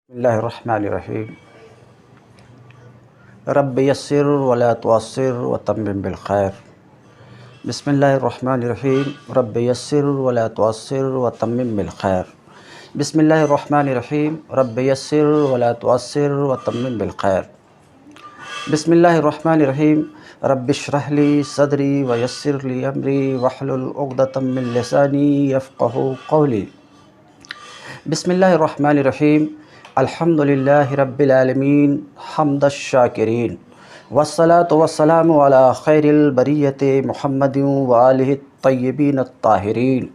بسم اللہ الرحمن الرحیم رب یسر ولا تعسر وتمم بالخیر۔ بسم اللہ الرحمن الرحیم رب یسر ولا تعسر وتمم بالخیر۔ بسم اللہ الرحمن الرحیم رب یسر ولا تعسر وتمم بالخیر۔ بسم اللہ الرحمن الرحیم رب اشرح لی صدری ویسر لی امری واحلل عقدۃ من لسانی یفقہوا قولی۔ بسم اللہ الرحمن الرحیم الحمد للہ رب العالمین حمد الشاکرین والصلاة والسلام علی خیر البریۃ محمد وآلہ الطیبین الطاہرین۔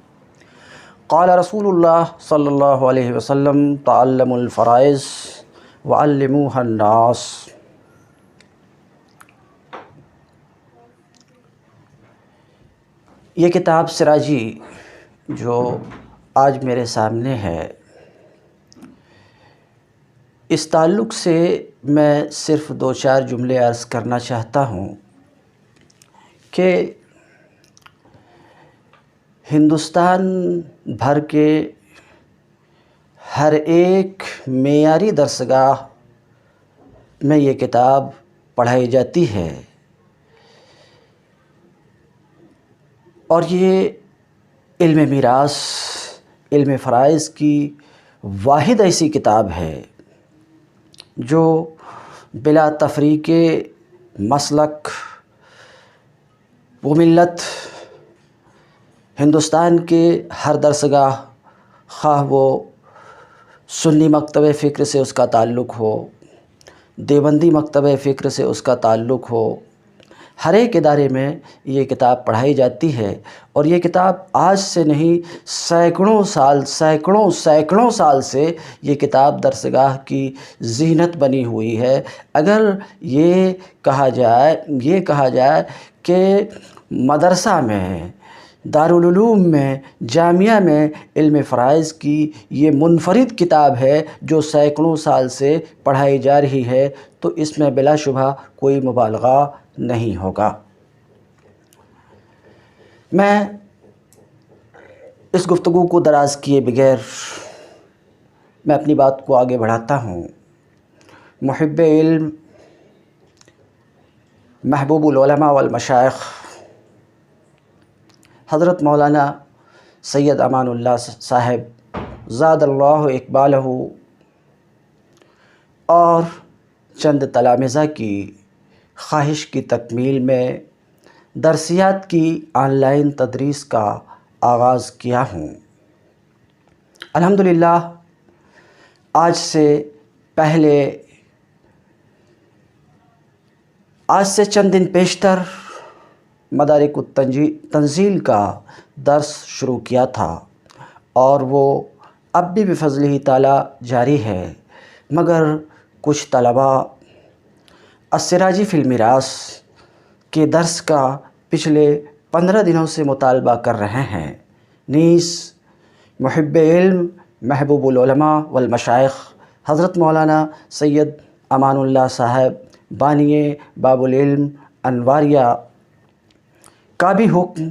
قال رسول اللہ صلی اللہ علیہ وسلم تعلموا الفرائض وعلموها الناس۔ یہ کتاب سراجی جو آج میرے سامنے ہے، اس تعلق سے میں صرف دو چار جملے عرض کرنا چاہتا ہوں کہ ہندوستان بھر کے ہر ایک معیاری درسگاہ میں یہ کتاب پڑھائی جاتی ہے، اور یہ علم میراث، علم فرائض کی واحد ایسی کتاب ہے جو بلا تفریق مسلک و ملت ہندوستان کے ہر درسگاہ، خواہ وہ سنی مکتب فکر سے اس کا تعلق ہو، دیوبندی مکتب فکر سے اس کا تعلق ہو، ہر ایک ادارے میں یہ کتاب پڑھائی جاتی ہے۔ اور یہ کتاب آج سے نہیں، سینکڑوں سال سے یہ کتاب درسگاہ کی زینت بنی ہوئی ہے۔ اگر یہ کہا جائے کہ مدرسہ میں، دارالعلوم میں، جامعہ میں علم فرائض کی یہ منفرد کتاب ہے جو سینکڑوں سال سے پڑھائی جا رہی ہے، تو اس میں بلا شبہ کوئی مبالغہ نہیں ہوگا۔ میں اس گفتگو کو دراز کیے بغیر میں اپنی بات کو آگے بڑھاتا ہوں۔ محب علم، محبوب العلماء والمشائخ حضرت مولانا سید امان اللہ صاحب زاد اللہ اقبالہ اور چند تلامذہ کی خواہش کی تکمیل میں درسیات کی آن لائن تدریس کا آغاز کیا ہوں۔ الحمدللہ آج سے چند دن پیشتر مدارک التنزیل کا درس شروع کیا تھا، اور وہ اب بھی بفضلہ تعالی جاری ہے، مگر کچھ طلباء السراجی فی المیراث کے درس کا پچھلے 15 دنوں سے مطالبہ کر رہے ہیں۔ نیز محب علم، محبوب العلماء والمشائخ حضرت مولانا سید امان اللہ صاحب بانی باب العلم انواریہ کا بھی حکم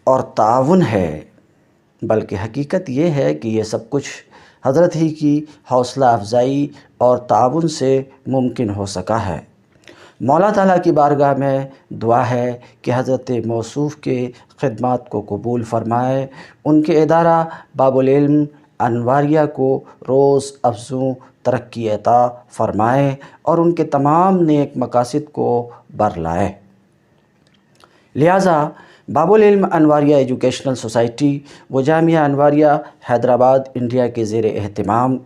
اور تعاون ہے، بلکہ حقیقت یہ ہے کہ یہ سب کچھ حضرت ہی کی حوصلہ افزائی اور تعاون سے ممکن ہو سکا ہے۔ مولا تعالیٰ کی بارگاہ میں دعا ہے کہ حضرت موصوف کے خدمات کو قبول فرمائے، ان کے ادارہ باب العلم انواریہ کو روز افزوں ترقی عطا فرمائے اور ان کے تمام نیک مقاصد کو برلائے۔ لہٰذا باب العلم انواریہ ایجوکیشنل سوسائٹی و جامعہ انواریہ حیدرآباد انڈیا کے زیر اہتمام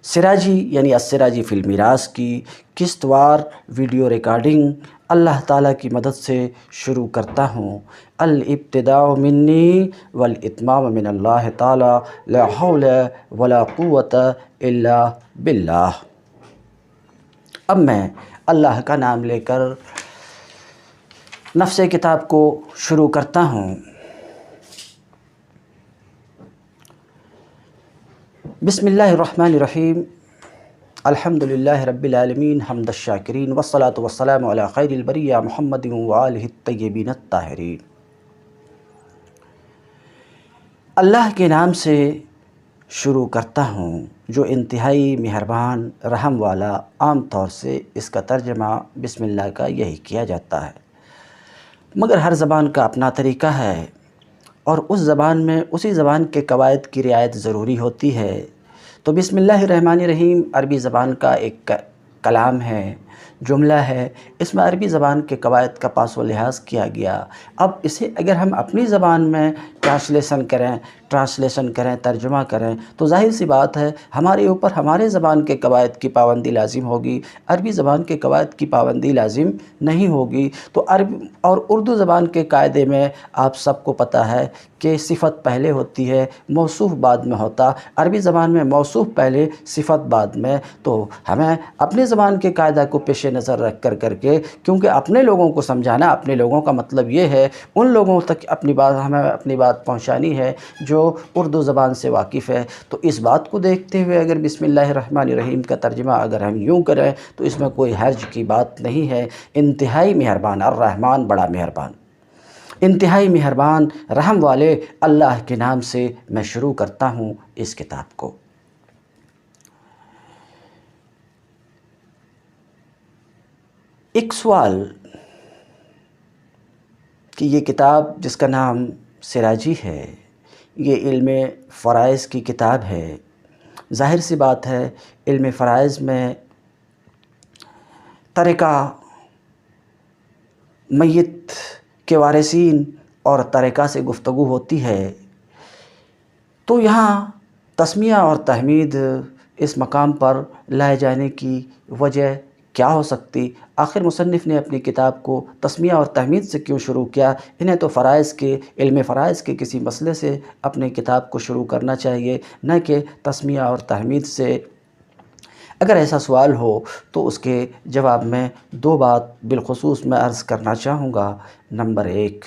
سراجی یعنی السراجی فی المیراث کی قسط وار ویڈیو ریکارڈنگ اللہ تعالیٰ کی مدد سے شروع کرتا ہوں۔ الابتداء منی والاتمام من اللہ تعالیٰ، لا حول ولا قوت الا باللہ۔ اب میں اللہ کا نام لے کر نفس کتاب کو شروع کرتا ہوں۔ بسم اللہ الرحمن الرحیم الحمد للہ رب العالمین حمد الشاکرین والصلاة والسلام علی خیر البریہ محمد وآلہ الطیبین الطاہرین۔ اللہ کے نام سے شروع کرتا ہوں جو انتہائی مہربان رحم والا۔ عام طور سے اس کا ترجمہ بسم اللہ کا یہی کیا جاتا ہے، مگر ہر زبان کا اپنا طریقہ ہے اور اس زبان میں اسی زبان کے قواعد کی رعایت ضروری ہوتی ہے۔ تو بسم اللہ الرحمن الرحیم عربی زبان کا ایک کلام ہے، جملہ ہے، اس میں عربی زبان کے قواعد کا پاس و لحاظ کیا گیا۔ اب اسے اگر ہم اپنی زبان میں ٹرانسلیشن کریں، ترجمہ کریں، تو ظاہر سی بات ہے ہمارے اوپر ہمارے زبان کے قواعد کی پابندی لازم ہوگی، عربی زبان کے قواعد کی پابندی لازم نہیں ہوگی۔ تو عربی اور اردو زبان کے قاعدے میں آپ سب کو پتہ ہے کہ صفت پہلے ہوتی ہے، موصوف بعد میں ہوتا۔ عربی زبان میں موصوف پہلے، صفت بعد میں۔ تو ہمیں اپنے زبان کے قاعدہ کو پیش نظر رکھ کر کے، کیونکہ اپنے لوگوں کو سمجھانا، اپنے لوگوں کا مطلب یہ ہے ان لوگوں تک ہمیں اپنی بات پہنچانی ہے جو اردو زبان سے واقف ہے۔ تو اس بات کو دیکھتے ہوئے اگر بسم اللہ الرحمن الرحیم کا ترجمہ اگر ہم یوں کریں تو اس میں کوئی حرج کی بات نہیں ہے۔ انتہائی مہربان، الرحمن بڑا مہربان، انتہائی مہربان رحم والے اللہ کے نام سے میں شروع کرتا ہوں اس کتاب کو۔ ایک سوال کہ یہ کتاب جس کا نام سراجی ہے، یہ علم فرائض کی کتاب ہے۔ ظاہر سی بات ہے علم فرائض میں طریقہ میت کے وارثین اور طریقہ سے گفتگو ہوتی ہے، تو یہاں تسمیہ اور تحمید اس مقام پر لائے جانے کی وجہ کیا ہو سکتی؟ آخر مصنف نے اپنی کتاب کو تسمیہ اور تحمید سے کیوں شروع کیا؟ انہیں تو علم فرائض کے کسی مسئلے سے اپنی کتاب کو شروع کرنا چاہیے، نہ کہ تسمیہ اور تحمید سے۔ اگر ایسا سوال ہو تو اس کے جواب میں دو بات بالخصوص میں عرض کرنا چاہوں گا۔ نمبر ایک،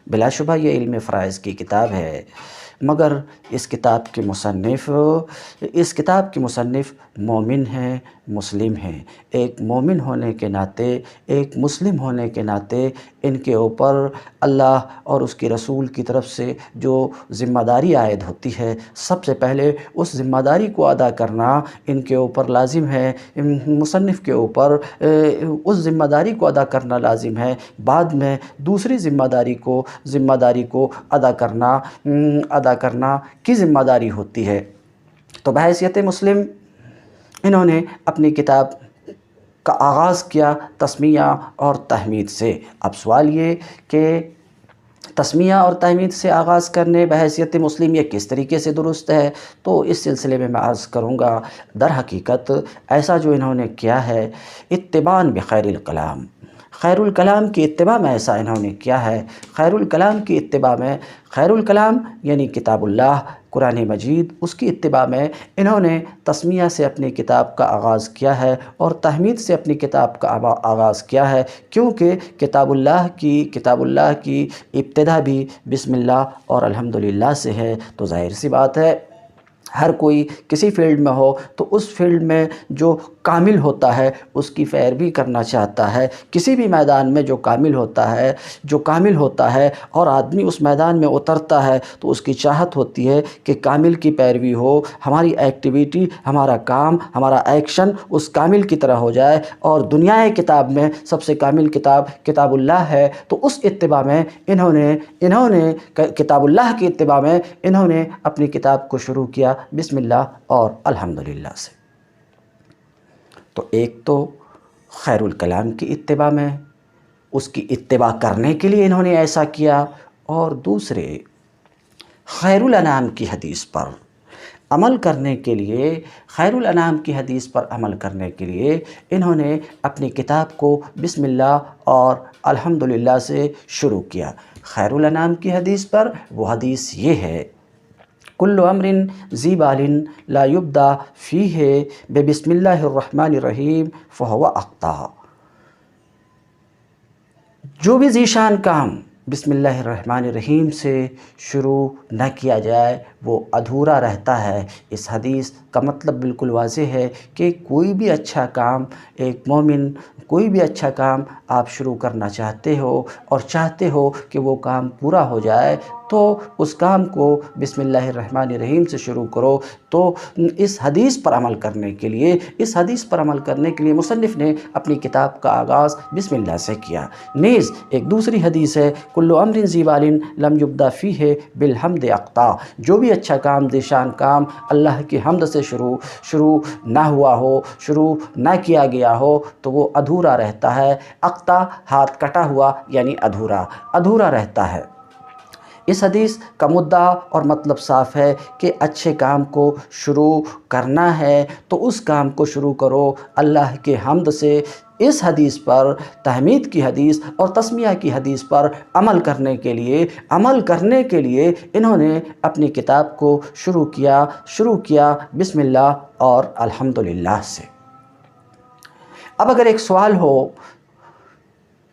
بلا شبہ یہ علم فرائض کی کتاب ہے، مگر اس کتاب کے مصنف مومن ہیں، مسلم ہیں۔ ایک مومن ہونے کے ناطے، ایک مسلم ہونے کے ناطے ان کے اوپر اللہ اور اس کے رسول کی طرف سے جو ذمہ داری عائد ہوتی ہے، سب سے پہلے اس ذمہ داری کو ادا کرنا ان کے اوپر لازم ہے، مصنف کے اوپر اس ذمہ داری کو ادا کرنا لازم ہے۔ بعد میں دوسری ذمہ داری کو ادا کرنا کی ذمہ داری ہوتی ہے۔ تو بحیثیت مسلم انہوں نے اپنی کتاب کا آغاز کیا تسمیہ اور تحمید سے۔ اب سوال یہ کہ تسمیہ اور تحمید سے آغاز کرنے بحیثیت مسلم یہ کس طریقے سے درست ہے؟ تو اس سلسلے میں عرض کروں گا، در حقیقت ایسا جو انہوں نے کیا ہے اتباعاً بخیر الکلام، خیر الکلام کی اتباع میں ایسا انہوں نے کیا ہے۔ خیر الکلام کی اتباع میں، خیر الکلام یعنی کتاب اللہ، قرآن مجید، اس کی اتباع میں انہوں نے تسمیہ سے اپنی کتاب کا آغاز کیا ہے اور تحمید سے اپنی کتاب کا آغاز کیا ہے، کیونکہ کتاب اللہ کی ابتدا بھی بسم اللہ اور الحمدللہ سے ہے۔ تو ظاہر سی بات ہے ہر کوئی کسی فیلڈ میں ہو تو اس فیلڈ میں جو کامل ہوتا ہے اس کی پیروی کرنا چاہتا ہے۔ کسی بھی میدان میں جو کامل ہوتا ہے اور آدمی اس میدان میں اترتا ہے تو اس کی چاہت ہوتی ہے کہ کامل کی پیروی ہو، ہماری ایکٹیویٹی، ہمارا کام، ہمارا ایکشن اس کامل کی طرح ہو جائے۔ اور دنیا کتاب میں سب سے کامل کتاب اللہ ہے، تو اس اتباع میں انہوں نے کتاب اللہ کی اتباع میں انہوں نے اپنی کتاب کو شروع کیا بسم اللہ اور الحمدللہ سے۔ تو ایک تو خیر الکلام کی اتباع میں، اس کی اتباع کرنے کے لیے انہوں نے ایسا کیا، اور دوسرے خیر الانام کی حدیث پر عمل کرنے کے لیے، خیر الانام کی حدیث پر عمل کرنے کے لیے انہوں نے اپنی کتاب کو بسم اللہ اور الحمدللہ سے شروع کیا۔ خیر الانام کی حدیث پر وہ حدیث یہ ہے، کل امر ذی بال لا یبدا فیہ بسم اللہ الرحمن الرحیم فہو اخطا۔ جو بھی ذیشان کام بسم اللہ الرحمن الرحیم سے شروع نہ کیا جائے وہ ادھورا رہتا ہے۔ اس حدیث کا مطلب بالکل واضح ہے کہ کوئی بھی اچھا کام، ایک مومن کوئی بھی اچھا کام آپ شروع کرنا چاہتے ہو اور چاہتے ہو کہ وہ کام پورا ہو جائے، تو اس کام کو بسم اللہ الرحمن الرحیم سے شروع کرو۔ تو اس حدیث پر عمل کرنے کے لیے مصنف نے اپنی کتاب کا آغاز بسم اللہ سے کیا۔ نیز ایک دوسری حدیث ہے، کل امر ذی بال لم یبدا فیہ بالحمد اقطع، جو بھی اچھا کام ذیشان کام اللہ کی حمد سے شروع نہ ہوا ہو، شروع نہ کیا گیا ہو تو وہ ادھورا رہتا ہے۔ اقطع ہاتھ کٹا ہوا یعنی ادھورا رہتا ہے۔ اس حدیث کا مدعا اور مطلب صاف ہے کہ اچھے کام کو شروع کرنا ہے تو اس کام کو شروع کرو اللہ کے حمد سے۔ اس حدیث پر، تحمید کی حدیث اور تسمیہ کی حدیث پر عمل کرنے کے لیے انہوں نے اپنی کتاب کو شروع کیا بسم اللہ اور الحمدللہ سے۔ اب اگر ایک سوال ہو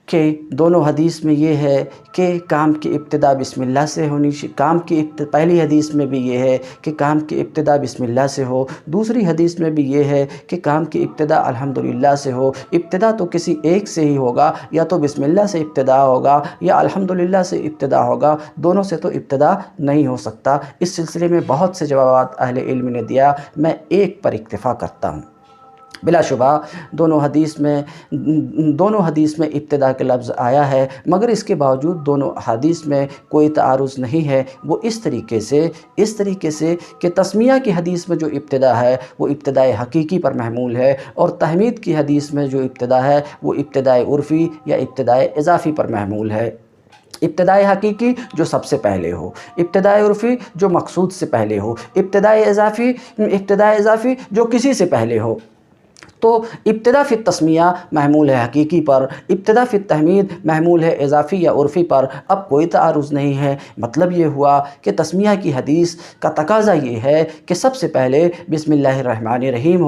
کہ دونوں حدیث میں یہ ہے کہ کام کی ابتدا بسم اللہ سے ہونی چاہیے، پہلی حدیث میں بھی یہ ہے کہ کام کی ابتدا بسم اللہ سے ہو، دوسری حدیث میں بھی یہ ہے کہ کام کی ابتدا الحمدللہ سے ہو۔ ابتدا تو کسی ایک سے ہی ہوگا، یا تو بسم اللہ سے ابتدا ہوگا یا الحمدللہ سے ابتدا ہوگا، دونوں سے تو ابتدا نہیں ہو سکتا۔ اس سلسلے میں بہت سے جوابات اہل علم نے دیا، میں ایک پر اکتفا کرتا ہوں۔ بلا شبہ دونوں حدیث میں ابتدا کا لفظ آیا ہے، مگر اس کے باوجود دونوں حدیث میں کوئی تعارض نہیں ہے۔ وہ اس طریقے سے کہ تسمیہ کی حدیث میں جو ابتدا ہے وہ ابتدائے حقیقی پر محمول ہے، اور تحمید کی حدیث میں جو ابتدا ہے وہ ابتدائے عرفی یا ابتدائے اضافی پر محمول ہے۔ ابتدائے حقیقی جو سب سے پہلے ہو، ابتدائے عرفی جو مقصود سے پہلے ہو، ابتدائے اضافی جو کسی سے پہلے ہو۔ تو ابتدا فی التسمیہ محمول ہے حقیقی پر، ابتدا فی التحمید محمول ہے اضافی یا عرفی پر۔ اب کوئی تعارض نہیں ہے۔ مطلب یہ ہوا کہ تسمیہ کی حدیث کا تقاضا یہ ہے کہ سب سے پہلے بسم اللہ الرحمن الرحیم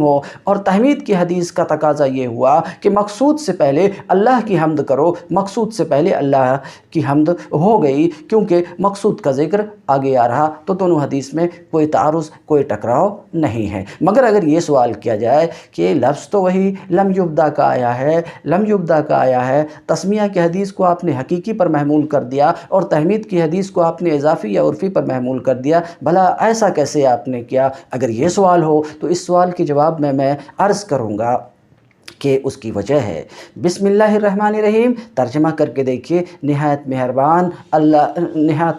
ہو، اور تحمید کی حدیث کا تقاضا یہ ہوا کہ مقصود سے پہلے اللہ کی حمد کرو۔ مقصود سے پہلے اللہ کی حمد ہو گئی کیونکہ مقصود کا ذکر آگے آ رہا، تو دونوں حدیث میں کوئی تعارض، کوئی ٹکراؤ نہیں ہے۔ مگر اگر یہ سوال کیا جائے کہ لفظ تو وہی لم یبدا کا آیا ہے، تسمیہ کی حدیث کو آپ نے حقیقی پر محمول کر دیا اور تحمید کی حدیث کو آپ نے اضافی یا عرفی پر محمول کر دیا، بھلا ایسا کیسے آپ نے کیا؟ اگر یہ سوال ہو تو اس سوال کے جواب میں عرض کروں گا کہ اس کی وجہ ہے بسم اللہ الرحمن الرحیم ترجمہ کر کے دیکھیے، نہایت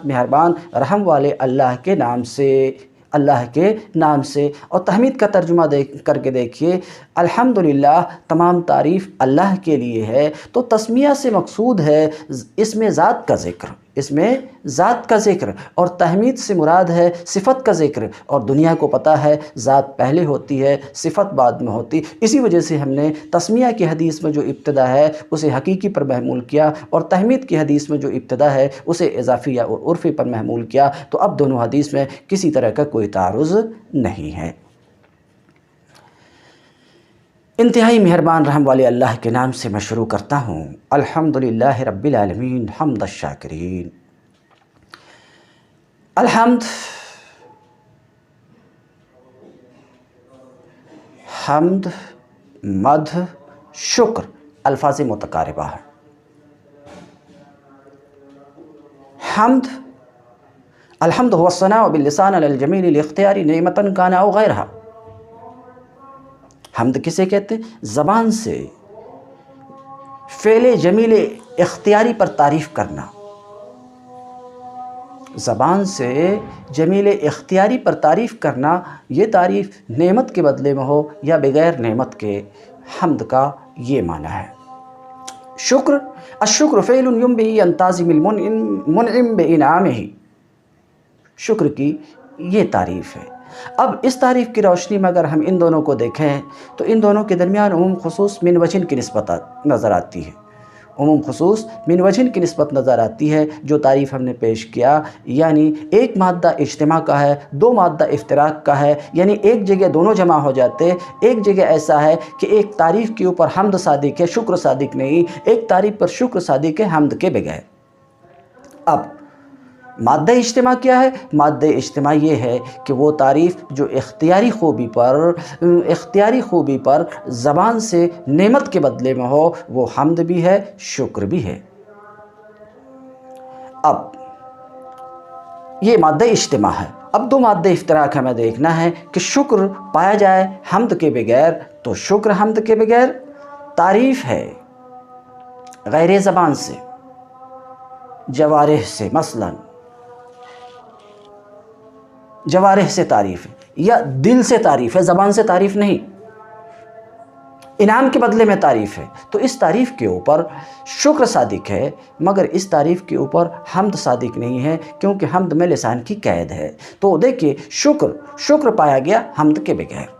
مہربان رحم والے اللہ کے نام سے، اور تحمید کا ترجمہ کر کے دیکھیے، الحمدللہ تمام تعریف اللہ کے لیے ہے۔ تو تسمیہ سے مقصود ہے اس میں ذات کا ذکر، اور تحمید سے مراد ہے صفت کا ذکر، اور دنیا کو پتہ ہے ذات پہلے ہوتی ہے، صفت بعد میں ہوتی۔ اسی وجہ سے ہم نے تسمیہ کی حدیث میں جو ابتدا ہے اسے حقیقی پر محمول کیا، اور تحمید کی حدیث میں جو ابتدا ہے اسے اضافی یا عرفی پر محمول کیا۔ تو اب دونوں حدیث میں کسی طرح کا کوئی تعارض نہیں ہے۔ انتہائی مہربان رحم والے اللہ کے نام سے میں شروع کرتا ہوں۔ الحمدللہ رب العالمین حمد الشاکرین۔ الحمد، حمد، مدح، شکر الفاظ متقاربہ ہیں۔ حمد، الحمد هو الثناء باللسان علی الجمیل الاختیاری نعمتا کان او غیرہا۔ حمد کسے کہتے ہیں؟ زبان سے فعل جمیل اختیاری پر تعریف کرنا، زبان سے جمیل اختیاری پر تعریف کرنا، یہ تعریف نعمت کے بدلے میں ہو یا بغیر نعمت کے، حمد کا یہ معنی ہے۔ شکر، الشکر فعل ينبغي ان تعظم المنعم بانعامه، شکر کی یہ تعریف ہے۔ اب اس تعریف کی روشنی میں اگر ہم ان دونوں کو دیکھیں تو ان دونوں کے درمیان عموم خصوص من وجہ کی نسبت نظر آتی ہے، نظر آتی ہے۔ جو تعریف ہم نے پیش کیا، یعنی ایک مادہ اجتماع کا ہے، دو مادہ افتراق کا ہے، یعنی ایک جگہ دونوں جمع ہو جاتے، ایک جگہ ایسا ہے کہ ایک تعریف کے اوپر حمد صادق ہے، شکر صادق نہیں، ایک تعریف پر شکر صادق ہے حمد کے بغیر۔ اب مادہ اجتماع کیا ہے؟ مادہ اجتماع یہ ہے کہ وہ تعریف جو اختیاری خوبی پر زبان سے نعمت کے بدلے میں ہو، وہ حمد بھی ہے، شکر بھی ہے۔ اب یہ مادہ اجتماع ہے، اب دو مادہ اشتراک ہمیں دیکھنا ہے کہ شکر پایا جائے حمد کے بغیر، تو شکر حمد کے بغیر تعریف ہے غیر زبان سے، جوارح سے، مثلا جوارح سے تعریف ہے یا دل سے تعریف ہے، زبان سے تعریف نہیں، انعام کے بدلے میں تعریف ہے، تو اس تعریف کے اوپر شکر صادق ہے، مگر اس تعریف کے اوپر حمد صادق نہیں ہے، کیونکہ حمد میں لسان کی قید ہے۔ تو دیکھیے شکر پایا گیا حمد کے بغیر۔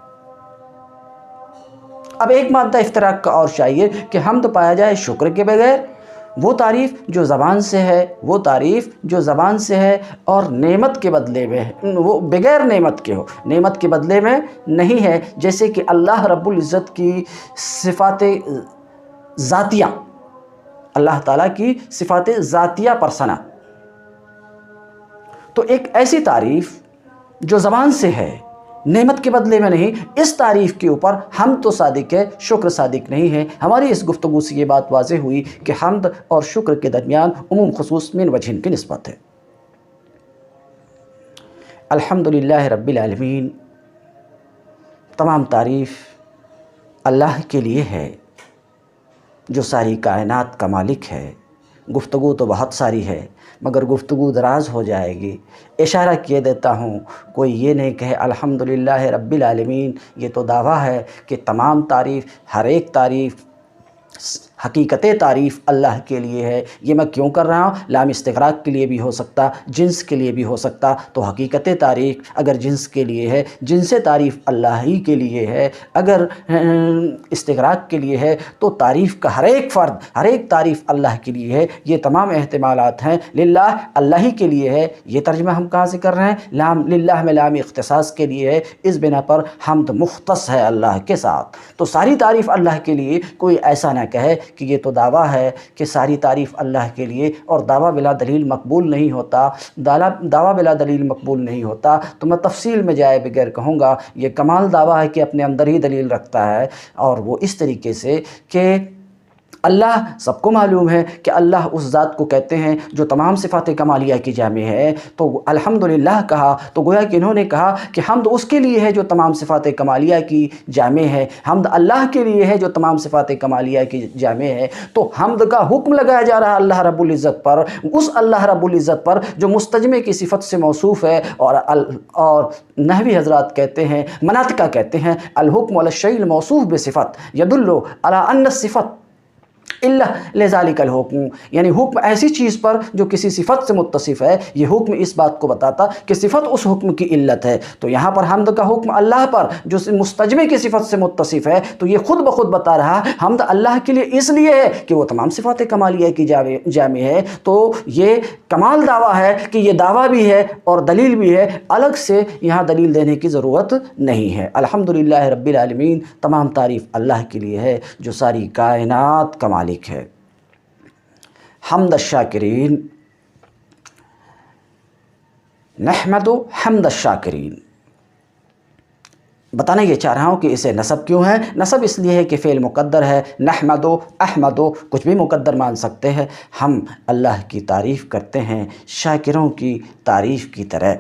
اب ایک مادہ اشتراک کا اور چاہیے کہ حمد پایا جائے شکر کے بغیر، وہ تعریف جو زبان سے ہے، وہ تعریف جو زبان سے ہے اور نعمت کے بدلے میں ہے، وہ بغیر نعمت کے ہو، نعمت کے بدلے میں نہیں ہے، جیسے کہ اللہ رب العزت کی صفات ذاتیہ، اللہ تعالیٰ کی صفات ذاتیہ پر ثنا، تو ایک ایسی تعریف جو زبان سے ہے، نعمت کے بدلے میں نہیں، اس تعریف کے اوپر حمد تو صادق ہے، شکر صادق نہیں ہے۔ ہماری اس گفتگو سے یہ بات واضح ہوئی کہ حمد اور شکر کے درمیان عموم خصوص من وجہن کی نسبت ہے۔ الحمدللہ رب العالمین، تمام تعریف اللہ کے لیے ہے جو ساری کائنات کا مالک ہے۔ گفتگو تو بہت ساری ہے، مگر گفتگو دراز ہو جائے گی، اشارہ کیے دیتا ہوں، کوئی یہ نہیں کہے الحمدللہ رب العالمین، یہ تو دعویٰ ہے کہ تمام تعریف، ہر ایک تعریف، حقیقت تعریف اللہ کے لیے ہے۔ یہ میں کیوں کر رہا ہوں؟ لام استغراق کے لیے بھی ہو سکتا، جنس کے لیے بھی ہو سکتا، تو حقیقت تعریف اگر جنس کے لیے ہے، جنس تعریف اللہ ہی کے لیے ہے، اگر استغراق کے لیے ہے تو تعریف کا ہر ایک فرد، ہر ایک تعریف اللہ کے لیے ہے۔ یہ تمام احتمالات ہیں، للہ اللہ ہی کے لیے ہے۔ یہ ترجمہ ہم کہاں سے کر رہے ہیں؟ لام للہ میں لام اختصاص کے لیے ہے، اس بنا پر حمد مختص ہے اللہ کے ساتھ، تو ساری تعریف اللہ کے لیے۔ کوئی ایسا نہ کہے کہ یہ تو دعویٰ ہے کہ ساری تعریف اللہ کے لیے، اور دعویٰ بلا دلیل مقبول نہیں ہوتا، دعویٰ بلا دلیل مقبول نہیں ہوتا، تو میں تفصیل میں جائے بغیر کہوں گا یہ کمال دعویٰ ہے کہ اپنے اندر ہی دلیل رکھتا ہے، اور وہ اس طریقے سے کہ اللہ، سب کو معلوم ہے کہ اللہ اس ذات کو کہتے ہیں جو تمام صفات کمالیہ کی جامع ہے، تو الحمدللہ کہا تو گویا کہ انہوں نے کہا کہ حمد اس کے لیے ہے جو تمام صفات کمالیہ کی جامع ہے، حمد اللہ کے لیے ہے جو تمام صفات کمالیہ کی جامع ہے۔ تو حمد کا حکم لگایا جا رہا اللہ رب العزت پر، اس اللہ رب العزت پر جو مستجمع کی صفت سے موصوف ہے، اور نحوی حضرات کہتے ہیں، مناطقہ کہتے ہیں، الحکم علی الشیء الموصوف بصفت یدل علی ان الصفت اللہ لذالک الحکم، یعنی حکم ایسی چیز پر جو کسی صفت سے متصف ہے، یہ حکم اس بات کو بتاتا کہ صفت اس حکم کی علت ہے۔ تو یہاں پر حمد کا حکم اللہ پر جو مستجمع کی صفت سے متصف ہے، تو یہ خود بخود بتا رہا حمد اللہ کے لیے اس لیے ہے کہ وہ تمام صفات کمالیہ کی جامع ہے۔ تو یہ کمال دعویٰ ہے کہ یہ دعویٰ بھی ہے اور دلیل بھی ہے، الگ سے یہاں دلیل دینے کی ضرورت نہیں ہے۔ الحمدللہ رب العالمین، تمام تعریف اللہ کے لیے ہے جو ساری کائنات کا مالک ہے۔ حمد الشاکرین، نحمد حمد الشاکرین، بتانا یہ چاہ رہا ہوں کہ اسے نصب کیوں ہے؟ نصب اس لیے ہے کہ فعل مقدر ہے، نحمد احمد کچھ بھی مقدر مان سکتے ہیں، ہم اللہ کی تعریف کرتے ہیں شاکروں کی تعریف کی طرح۔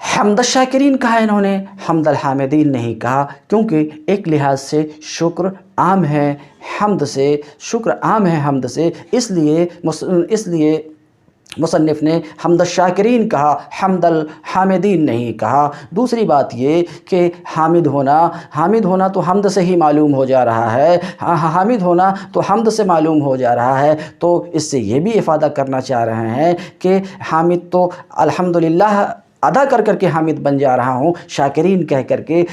حمد الشاکرین کہا انہوں نے، حمد الحامدین نہیں کہا، کیونکہ ایک لحاظ سے شکر عام ہے حمد سے، شکر عام ہے حمد سے، اس لیے مصنف نے حمد الشاکرین کہا، حمد الحامدین نہیں کہا۔ دوسری بات یہ کہ حامد ہونا تو حمد سے ہی معلوم ہو جا رہا ہے، حامد ہونا تو حمد سے معلوم ہو جا رہا ہے، تو اس سے یہ بھی افادہ کرنا چاہ رہے ہیں کہ حامد تو الحمدللہ ادا کر کر کے حامد بن جا رہا ہوں، شاکرین کہہ کر کے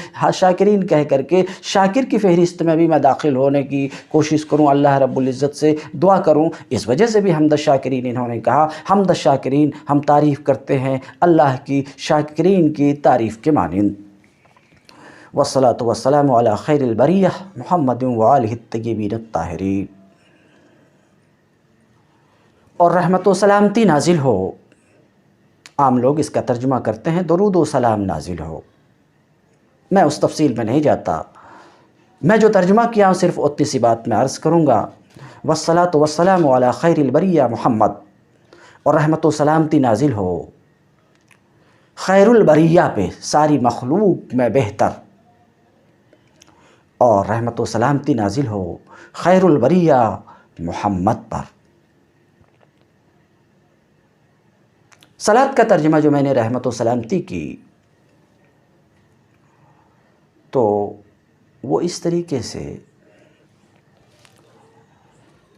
شاکر کی فہرست میں بھی میں داخل ہونے کی کوشش کروں، اللہ رب العزت سے دعا کروں، اس وجہ سے بھی حمد الشاکرین انہوں نے کہا۔ حمد الشاکرین، ہم تعریف کرتے ہیں اللہ کی، شاکرین کی تعریف کے مانند۔ والصلاة والسلام علی خیر البریہ محمد وآلہ الطیبین الطاہرین، اور رحمت و سلامتی نازل ہو، عام لوگ اس کا ترجمہ کرتے ہیں درود و سلام نازل ہو، میں اس تفصیل میں نہیں جاتا، میں جو ترجمہ کیا ہوں صرف اتنی سی بات میں عرض کروں گا والصلاۃ والسلام علی خیر البریہ محمد، اور رحمت و سلامتی نازل ہو خیر البریہ پہ، ساری مخلوق میں بہتر، اور رحمت و سلامتی نازل ہو خیر البریہ محمد پر۔ صلاۃ کا ترجمہ جو میں نے رحمت و سلامتی کی تو وہ اس طریقے سے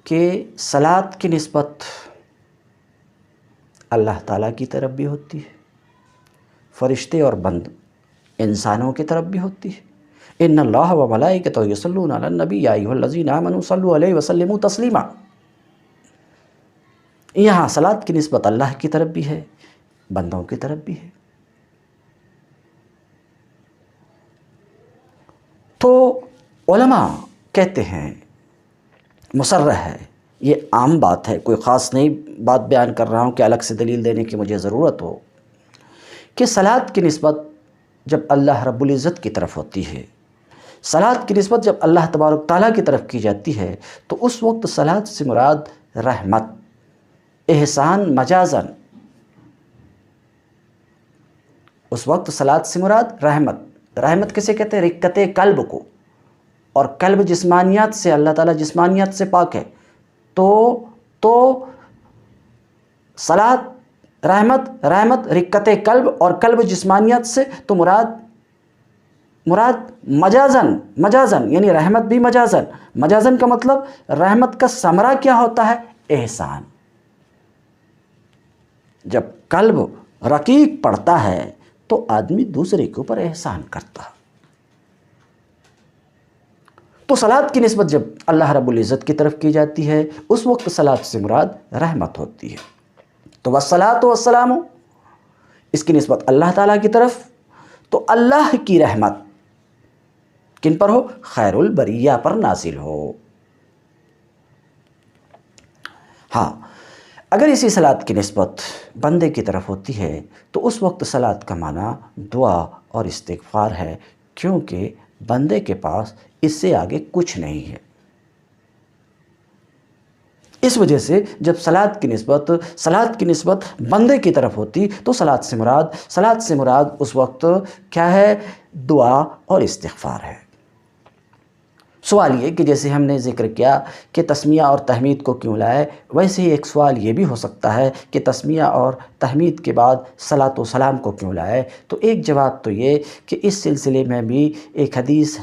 کہ صلاۃ کی نسبت اللہ تعالیٰ کی طرف بھی ہوتی ہے، فرشتے اور بند انسانوں کی طرف بھی ہوتی ہے۔ ان اللہ و ملائکتہ یصلون علی النبی یا ایھا الذین آمنوا صلوا علیہ وسلموا تسلیما۔ یہاں صلاۃ کی نسبت اللہ کی طرف بھی ہے، بندوں کی طرف بھی ہے۔ تو علماء کہتے ہیں، مصرح ہے، یہ عام بات ہے، کوئی خاص نئی بات بیان کر رہا ہوں کہ الگ سے دلیل دینے کی مجھے ضرورت ہو، کہ صلاۃ کی نسبت جب اللہ رب العزت کی طرف ہوتی ہے، صلاۃ کی نسبت جب اللہ تبارک تعالیٰ کی طرف کی جاتی ہے، تو اس وقت صلاۃ سے مراد رحمت، احسان مجازن، اس وقت صلاۃ سے مراد رحمت۔ رحمت کسے کہتے ہیں؟ رقت قلب کو، اور قلب جسمانیات سے، اللہ تعالیٰ جسمانیات سے پاک ہے، تو صلاۃ رحمت رقت قلب، اور قلب جسمانیات سے، تو مراد مجازن یعنی رحمت بھی مجازن کا مطلب رحمت کا ثمرہ کیا ہوتا ہے؟ احسان۔ جب قلب رقیق پڑتا ہے تو آدمی دوسرے کے اوپر احسان کرتا ہے۔ تو صلاۃ کی نسبت جب اللہ رب العزت کی طرف کی جاتی ہے، اس وقت صلاۃ سے مراد رحمت ہوتی ہے۔ تو والصلاۃ والسلام، اس کی نسبت اللہ تعالیٰ کی طرف، تو اللہ کی رحمت کن پر ہو؟ خیر البریہ پر نازل ہو۔ ہاں، اگر اسی صلاۃ کی نسبت بندے کی طرف ہوتی ہے تو اس وقت صلاۃ کا معنی دعا اور استغفار ہے، کیونکہ بندے کے پاس اس سے آگے کچھ نہیں ہے۔ اس وجہ سے جب صلاۃ کی نسبت بندے کی طرف ہوتی تو صلاۃ سے مراد اس وقت کیا ہے؟ دعا اور استغفار ہے۔ سوال یہ کہ جیسے ہم نے ذکر کیا کہ تسمیہ اور تحمید کو کیوں لائے، ویسے ہی ایک سوال یہ بھی ہو سکتا ہے کہ تسمیہ اور تحمید کے بعد صلاۃ و سلام کو کیوں لائے۔ تو ایک جواب تو یہ کہ اس سلسلے میں بھی ایک حدیث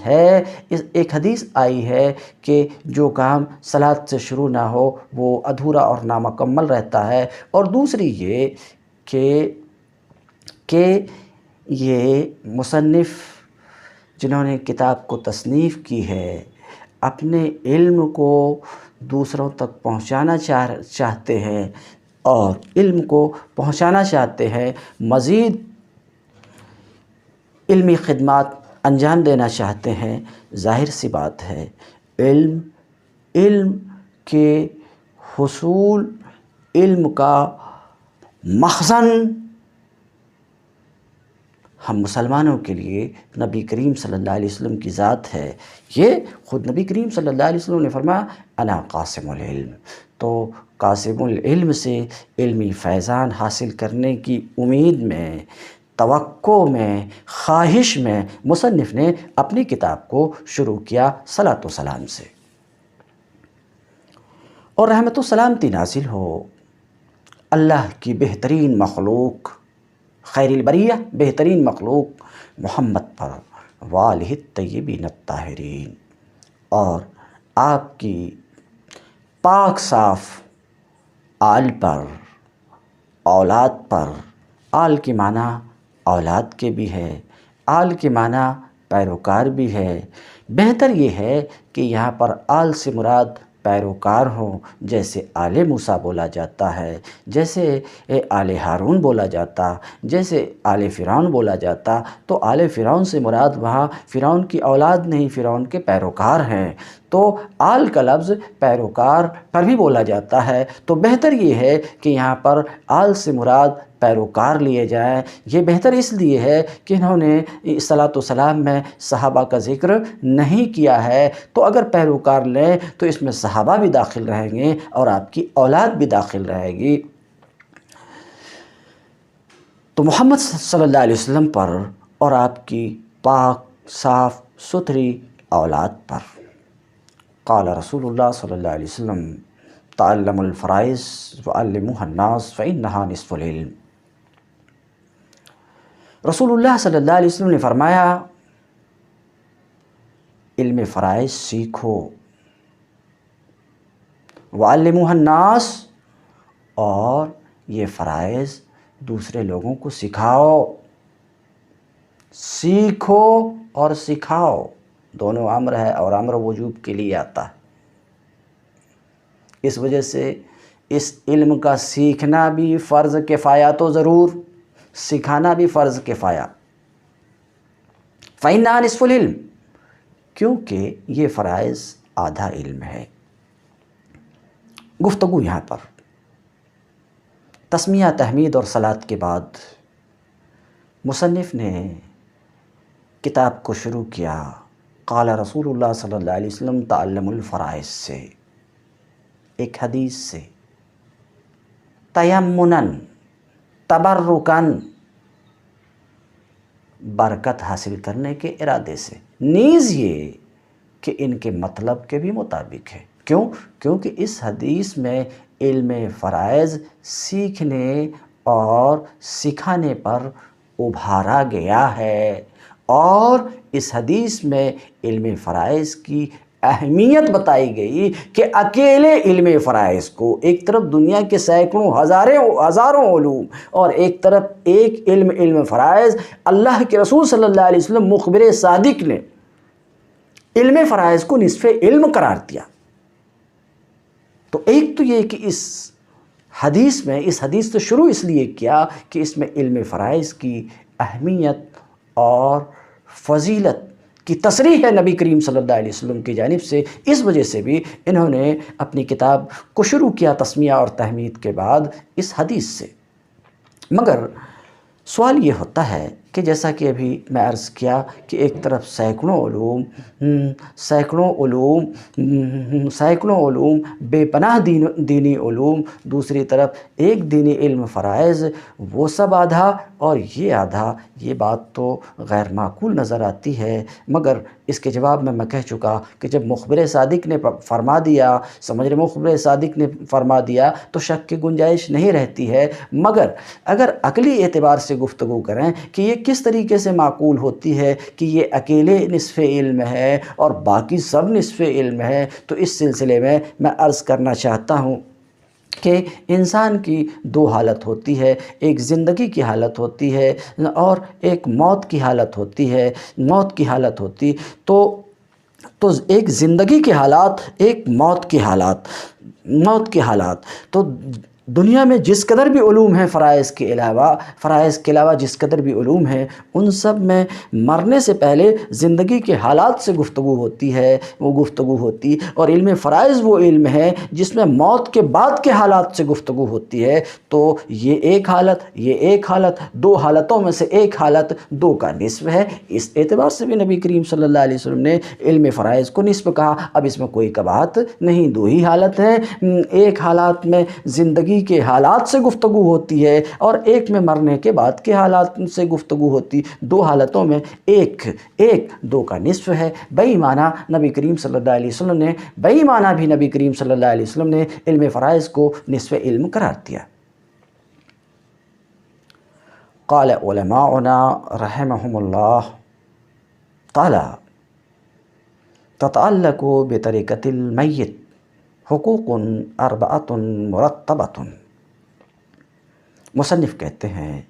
آئی ہے کہ جو کام صلاۃ سے شروع نہ ہو وہ ادھورا اور نامکمل رہتا ہے، اور دوسری یہ کہ یہ مصنف جنہوں نے کتاب کو تصنیف کی ہے، اپنے علم کو دوسروں تک پہنچانا چاہتے ہیں، اور علم کو پہنچانا چاہتے ہیں، مزید علمی خدمات انجام دینا چاہتے ہیں۔ ظاہر سی بات ہے، علم کے حصول، علم کا مخزن ہم مسلمانوں کے لیے نبی کریم صلی اللہ علیہ وسلم کی ذات ہے۔ یہ خود نبی کریم صلی اللہ علیہ وسلم نے فرمایا انا قاسم العلم۔ تو قاسم العلم سے علمی فیضان حاصل کرنے کی امید میں، توقع میں، خواہش میں مصنف نے اپنی کتاب کو شروع کیا صلاۃ و سلام سے۔ اور رحمت و سلامتی نازل ہو اللہ کی بہترین مخلوق، خیر البریہ بہترین مخلوق محمد پر، وآلہ الطیبین الطاہرین، اور آپ کی پاک صاف آل پر، اولاد پر۔ آل کے معنی اولاد کے بھی ہے، آل کے معنی پیروکار بھی ہے۔ بہتر یہ ہے کہ یہاں پر آل سے مراد پیروکار ہوں، جیسے آل موسیٰ بولا جاتا ہے، جیسے آل ہارون بولا جاتا، جیسے آل فرعون بولا جاتا۔ تو آل فرعون سے مراد وہاں فرعون کی اولاد نہیں، فرعون کے پیروکار ہیں۔ تو آل کا لفظ پیروکار پر بھی بولا جاتا ہے، تو بہتر یہ ہے کہ یہاں پر آل سے مراد پیروکار لیے جائیں۔ یہ بہتر اس لیے ہے کہ انہوں نے صلاۃ و سلام میں صحابہ کا ذکر نہیں کیا ہے، تو اگر پیروکار لیں تو اس میں صحابہ بھی داخل رہیں گے اور آپ کی اولاد بھی داخل رہے گی۔ تو محمد صلی اللہ علیہ وسلم پر اور آپ کی پاک صاف ستھری اولاد پر۔ قال رسول اللہ صلی اللہ علیہ وسلم تعلموا الفرائض وعلموها الناس فإنها نصف العلم۔ رسول اللہ صلی اللہ علیہ وسلم نے فرمایا علم فرائض سیکھو، وعلموها الناس، اور یہ فرائض دوسرے لوگوں کو سکھاؤ۔ سیکھو اور سکھاؤ دونوں امر ہے، اور امر وجوب کے لیے آتا ہے۔ اس وجہ سے اس علم کا سیکھنا بھی فرض کفایہ تو ضرور، سکھانا بھی فرض کفایہ۔ فإنها نصف العلم، کیونکہ یہ فرائض آدھا علم ہے۔ گفتگو یہاں پر تسمیہ، تحمید اور صلاۃ کے بعد مصنف نے کتاب کو شروع کیا قال رسول اللہ صلی اللہ علیہ وسلم تعلموا الفرائض سے، ایک حدیث سے، تیمناً، تبرکاً، برکت حاصل کرنے کے ارادے سے، نیز یہ کہ ان کے مطلب کے بھی مطابق ہے۔ کیونکہ اس حدیث میں علم فرائض سیکھنے اور سکھانے پر ابھارا گیا ہے، اور اس حدیث میں علم فرائض کی اہمیت بتائی گئی کہ اکیلے علم فرائض کو، ایک طرف دنیا کے سینکڑوں ہزاروں علوم اور ایک طرف ایک علم فرائض، اللہ کے رسول صلی اللہ علیہ وسلم مخبر صادق نے علم فرائض کو نصف علم قرار دیا۔ تو ایک تو یہ کہ اس حدیث سے شروع اس لیے کیا کہ اس میں علم فرائض کی اہمیت اور فضیلت کی تصریح ہے نبی کریم صلی اللہ علیہ وسلم کی جانب سے، اس وجہ سے بھی انہوں نے اپنی کتاب کو شروع کیا تسمیہ اور تحمید کے بعد اس حدیث سے۔ مگر سوال یہ ہوتا ہے کہ جیسا کہ ابھی میں عرض کیا کہ ایک طرف سینکڑوں علوم بے پناہ دینی علوم، دوسری طرف ایک دینی علم فرائض، وہ سب آدھا اور یہ آدھا، یہ بات تو غیر معقول نظر آتی ہے۔ مگر اس کے جواب میں کہہ چکا کہ جب مخبر صادق نے فرما دیا، مخبر صادق نے فرما دیا تو شک کی گنجائش نہیں رہتی ہے۔ مگر اگر عقلی اعتبار سے گفتگو کریں کہ یہ کس طریقے سے معقول ہوتی ہے کہ یہ اکیلے نصف علم ہے اور باقی سب نصف علم ہے، تو اس سلسلے میں عرض کرنا چاہتا ہوں کہ انسان کی دو حالت ہوتی ہے، ایک زندگی کی حالت ہوتی ہے اور ایک موت کی حالت ہوتی ہے۔ تو ایک زندگی کے حالات، ایک موت کے حالات، تو دنیا میں جس قدر بھی علوم ہیں فرائض کے علاوہ جس قدر بھی علوم ہیں، ان سب میں مرنے سے پہلے زندگی کے حالات سے گفتگو ہوتی، اور علم فرائض وہ علم ہے جس میں موت کے بعد کے حالات سے گفتگو ہوتی ہے۔ تو یہ ایک حالت، دو حالتوں میں سے ایک حالت دو کا نصف ہے۔ اس اعتبار سے بھی نبی کریم صلی اللہ علیہ وسلم نے علم فرائض کو نصف کہا۔ اب اس میں کوئی کباہت نہیں، دو ہی حالت ہیں، ایک حالات میں زندگی کے حالات سے گفتگو ہوتی ہے اور ایک میں مرنے کے بعد کے حالات سے گفتگو ہوتی، دو حالتوں میں ایک دو کا نصف ہے۔ بئی معنی نبی کریم صلی اللہ علیہ وسلم نے علم فرائض کو نصف علم قرار دیا۔ قال علماؤنا رحمهم اللہ تعالی تتعلق بطریقۃ المیت حقوق اربعۃ مرتبۃ۔ مصنف کہتے ہیں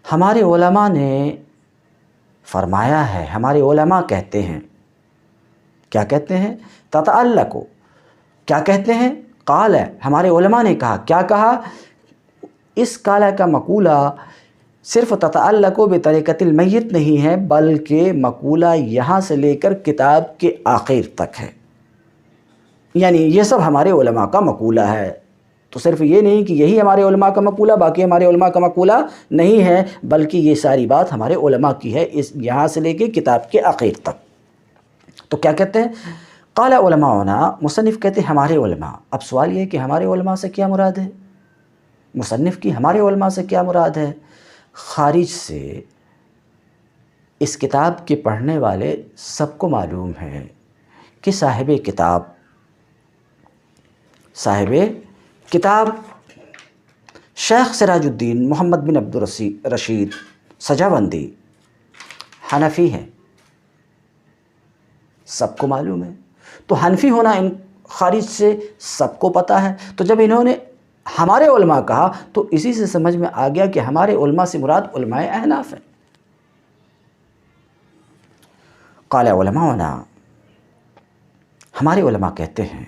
ہمارے علماء نے فرمایا ہے، ہمارے علماء کہتے ہیں، کیا کہتے ہیں؟ تتعلق، کیا کہتے ہیں؟ قال، ہمارے علماء نے کہا، کیا کہا؟ اس قال کا مقولہ صرف تتعلق بطریقۃ المیت نہیں ہے، بلکہ مقولہ یہاں سے لے کر کتاب کے آخر تک ہے۔ یعنی یہ سب ہمارے علماء کا مقولہ ہے۔ تو صرف یہ نہیں کہ یہی ہمارے علماء کا مقولہ، باقی ہمارے علماء کا مقولہ نہیں ہے، بلکہ یہ ساری بات ہمارے علماء کی ہے، یہاں سے لے کے کتاب کے آخر تک۔ تو کیا کہتے ہیں؟ قال علماؤنا، مصنف کہتے ہیں ہمارے علماء۔ اب سوال یہ کہ ہمارے علماء سے کیا مراد ہے؟ مصنف کی ہمارے علماء سے کیا مراد ہے؟ خارج سے اس کتاب کے پڑھنے والے سب کو معلوم ہے کہ صاحب کتاب شیخ سراج الدین محمد بن عبد الرشید سجاوندی حنفی ہے، سب کو معلوم ہے۔ تو حنفی ہونا ان خارج سے سب کو پتہ ہے۔ تو جب انہوں نے ہمارے علماء کہا تو اسی سے سمجھ میں آ گیا کہ ہمارے علماء سے مراد علماء احناف ہیں۔ قال علماؤنا، ہمارے علماء کہتے ہیں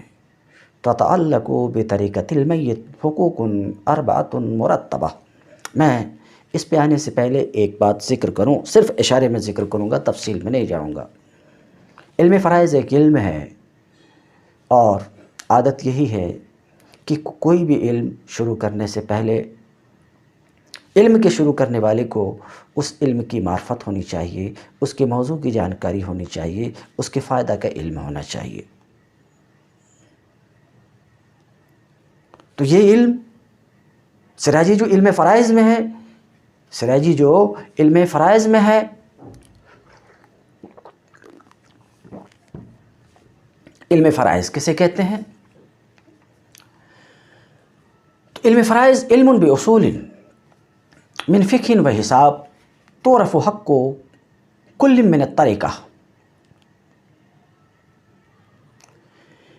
تتعلق بطریقۃ المیت حقوق اربعۃ مرتبہ۔ میں اس پہ آنے سے پہلے ایک بات ذکر کروں، صرف اشارے میں ذکر کروں گا، تفصیل میں نہیں جاؤں گا۔ علم فرائض ایک علم ہے، اور عادت یہی ہے کہ کوئی بھی علم شروع کرنے سے پہلے علم کے شروع کرنے والے کو اس علم کی معرفت ہونی چاہیے، اس کے موضوع کی جانکاری ہونی چاہیے، اس کے فائدہ کا علم ہونا چاہیے۔ تو یہ علم سراجی جو علم فرائض میں ہے، علم فرائض کسے کہتے ہیں؟ تو علم فرائض علم باصول من فقہ و حساب تعرف حق کل من الطریقہ۔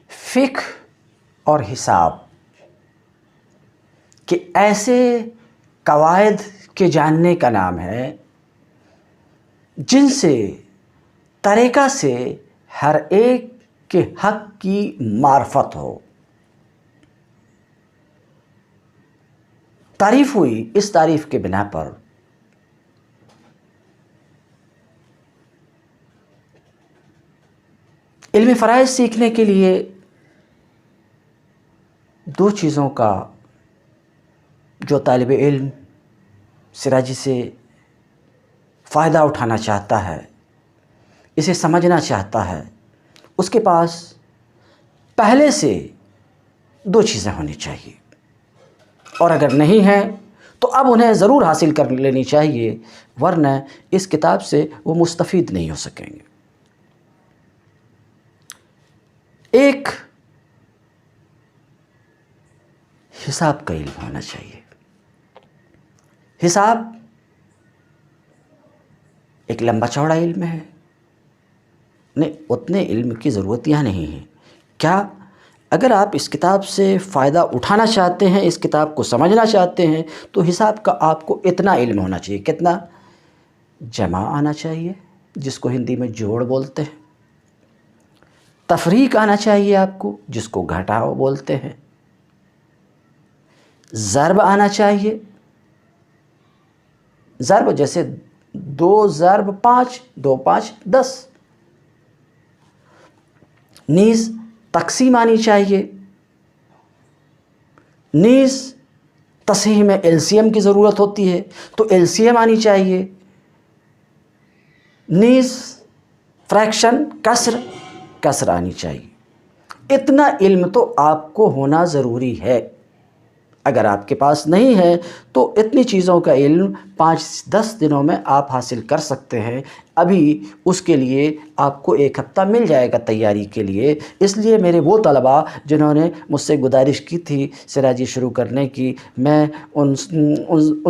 فقہ اور حساب کہ ایسے قواعد کے جاننے کا نام ہے جن سے طریقہ سے ہر ایک کے حق کی معرفت ہو۔ تعریف ہوئی، اس تعریف کے بنا پر علم فرائض سیکھنے کے لیے دو چیزوں کا جو طالب علم سراجی سے فائدہ اٹھانا چاہتا ہے، اسے سمجھنا چاہتا ہے، اس کے پاس پہلے سے دو چیزیں ہونی چاہیے، اور اگر نہیں ہیں تو اب انہیں ضرور حاصل کر لینی چاہیے، ورنہ اس کتاب سے وہ مستفید نہیں ہو سکیں گے۔ ایک حساب کا علم ہونا چاہیے۔ حساب ایک لمبا چوڑا علم ہے، نہیں اتنے علم کی ضرورت یہاں نہیں ہے۔ کیا؟ اگر آپ اس کتاب سے فائدہ اٹھانا چاہتے ہیں، اس کتاب کو سمجھنا چاہتے ہیں، تو حساب کا آپ کو اتنا علم ہونا چاہیے۔ کتنا؟ جمع آنا چاہیے، جس کو ہندی میں جوڑ بولتے ہیں۔ تفریق آنا چاہیے آپ کو، جس کو گھٹاؤ بولتے ہیں۔ ضرب آنا چاہیے، ضرب جیسے 2 ضرب 5، 2 5 10۔ نیز تقسیم آنی چاہیے، نیز تصحیح میں LCM کی ضرورت ہوتی ہے تو LCM آنی چاہیے، نیز فریکشن کسر آنی چاہیے۔ اتنا علم تو آپ کو ہونا ضروری ہے۔ اگر آپ کے پاس نہیں ہے تو اتنی چیزوں کا علم 5-10 دنوں میں آپ حاصل کر سکتے ہیں۔ ابھی اس کے لیے آپ کو 1 ہفتہ مل جائے گا تیاری کے لیے۔ اس لیے میرے وہ طلباء جنہوں نے مجھ سے گزارش کی تھی سراجی شروع کرنے کی، میں ان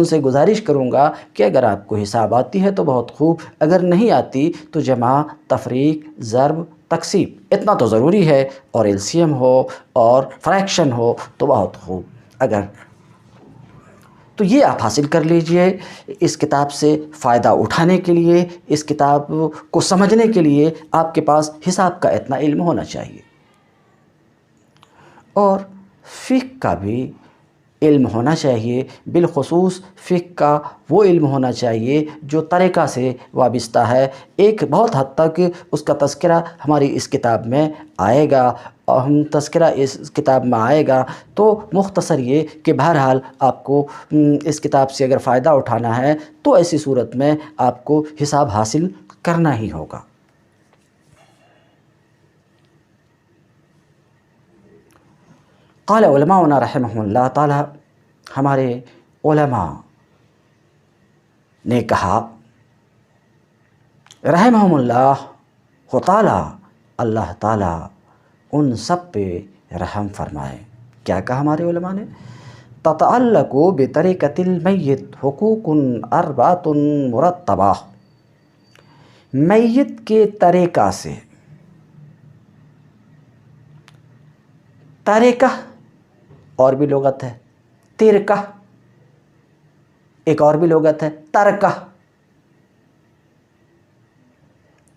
سے گزارش کروں گا کہ اگر آپ کو حساب آتی ہے تو بہت خوب، اگر نہیں آتی تو جمع، تفریق، ضرب، تقسیم اتنا تو ضروری ہے، اور LCM ہو اور فریکشن ہو تو بہت خوب۔ اگر تو یہ آپ حاصل کر لیجئے۔ اس کتاب سے فائدہ اٹھانے کے لیے، اس کتاب کو سمجھنے کے لیے آپ کے پاس حساب کا اتنا علم ہونا چاہیے، اور فقہ کا بھی علم ہونا چاہیے۔ بالخصوص فقہ کا وہ علم ہونا چاہیے جو طریقہ سے وابستہ ہے۔ ایک بہت حد تک اس کا تذکرہ ہماری اس کتاب میں آئے گا، ہم تذکرہ اس کتاب میں آئے گا، تو مختصر یہ کہ بہرحال آپ کو اس کتاب سے اگر فائدہ اٹھانا ہے تو ایسی صورت میں آپ کو حساب حاصل کرنا ہی ہوگا۔ قال علماؤنا رحمہم اللہ تعالی، ہمارے علماء نے کہا رحمہم اللہ تعالی، اللہ تعالی ان سب پہ رحم فرمائے۔ کیا کہا ہمارے علماء نے؟ تتعلق بطریقۃ المیت حقوق اربعۃ مرتبہ، میت کے طریقہ سے، طریقہ اور بھی لغت ہے، ترکہ ایک اور بھی لغت ہے، ترکہ،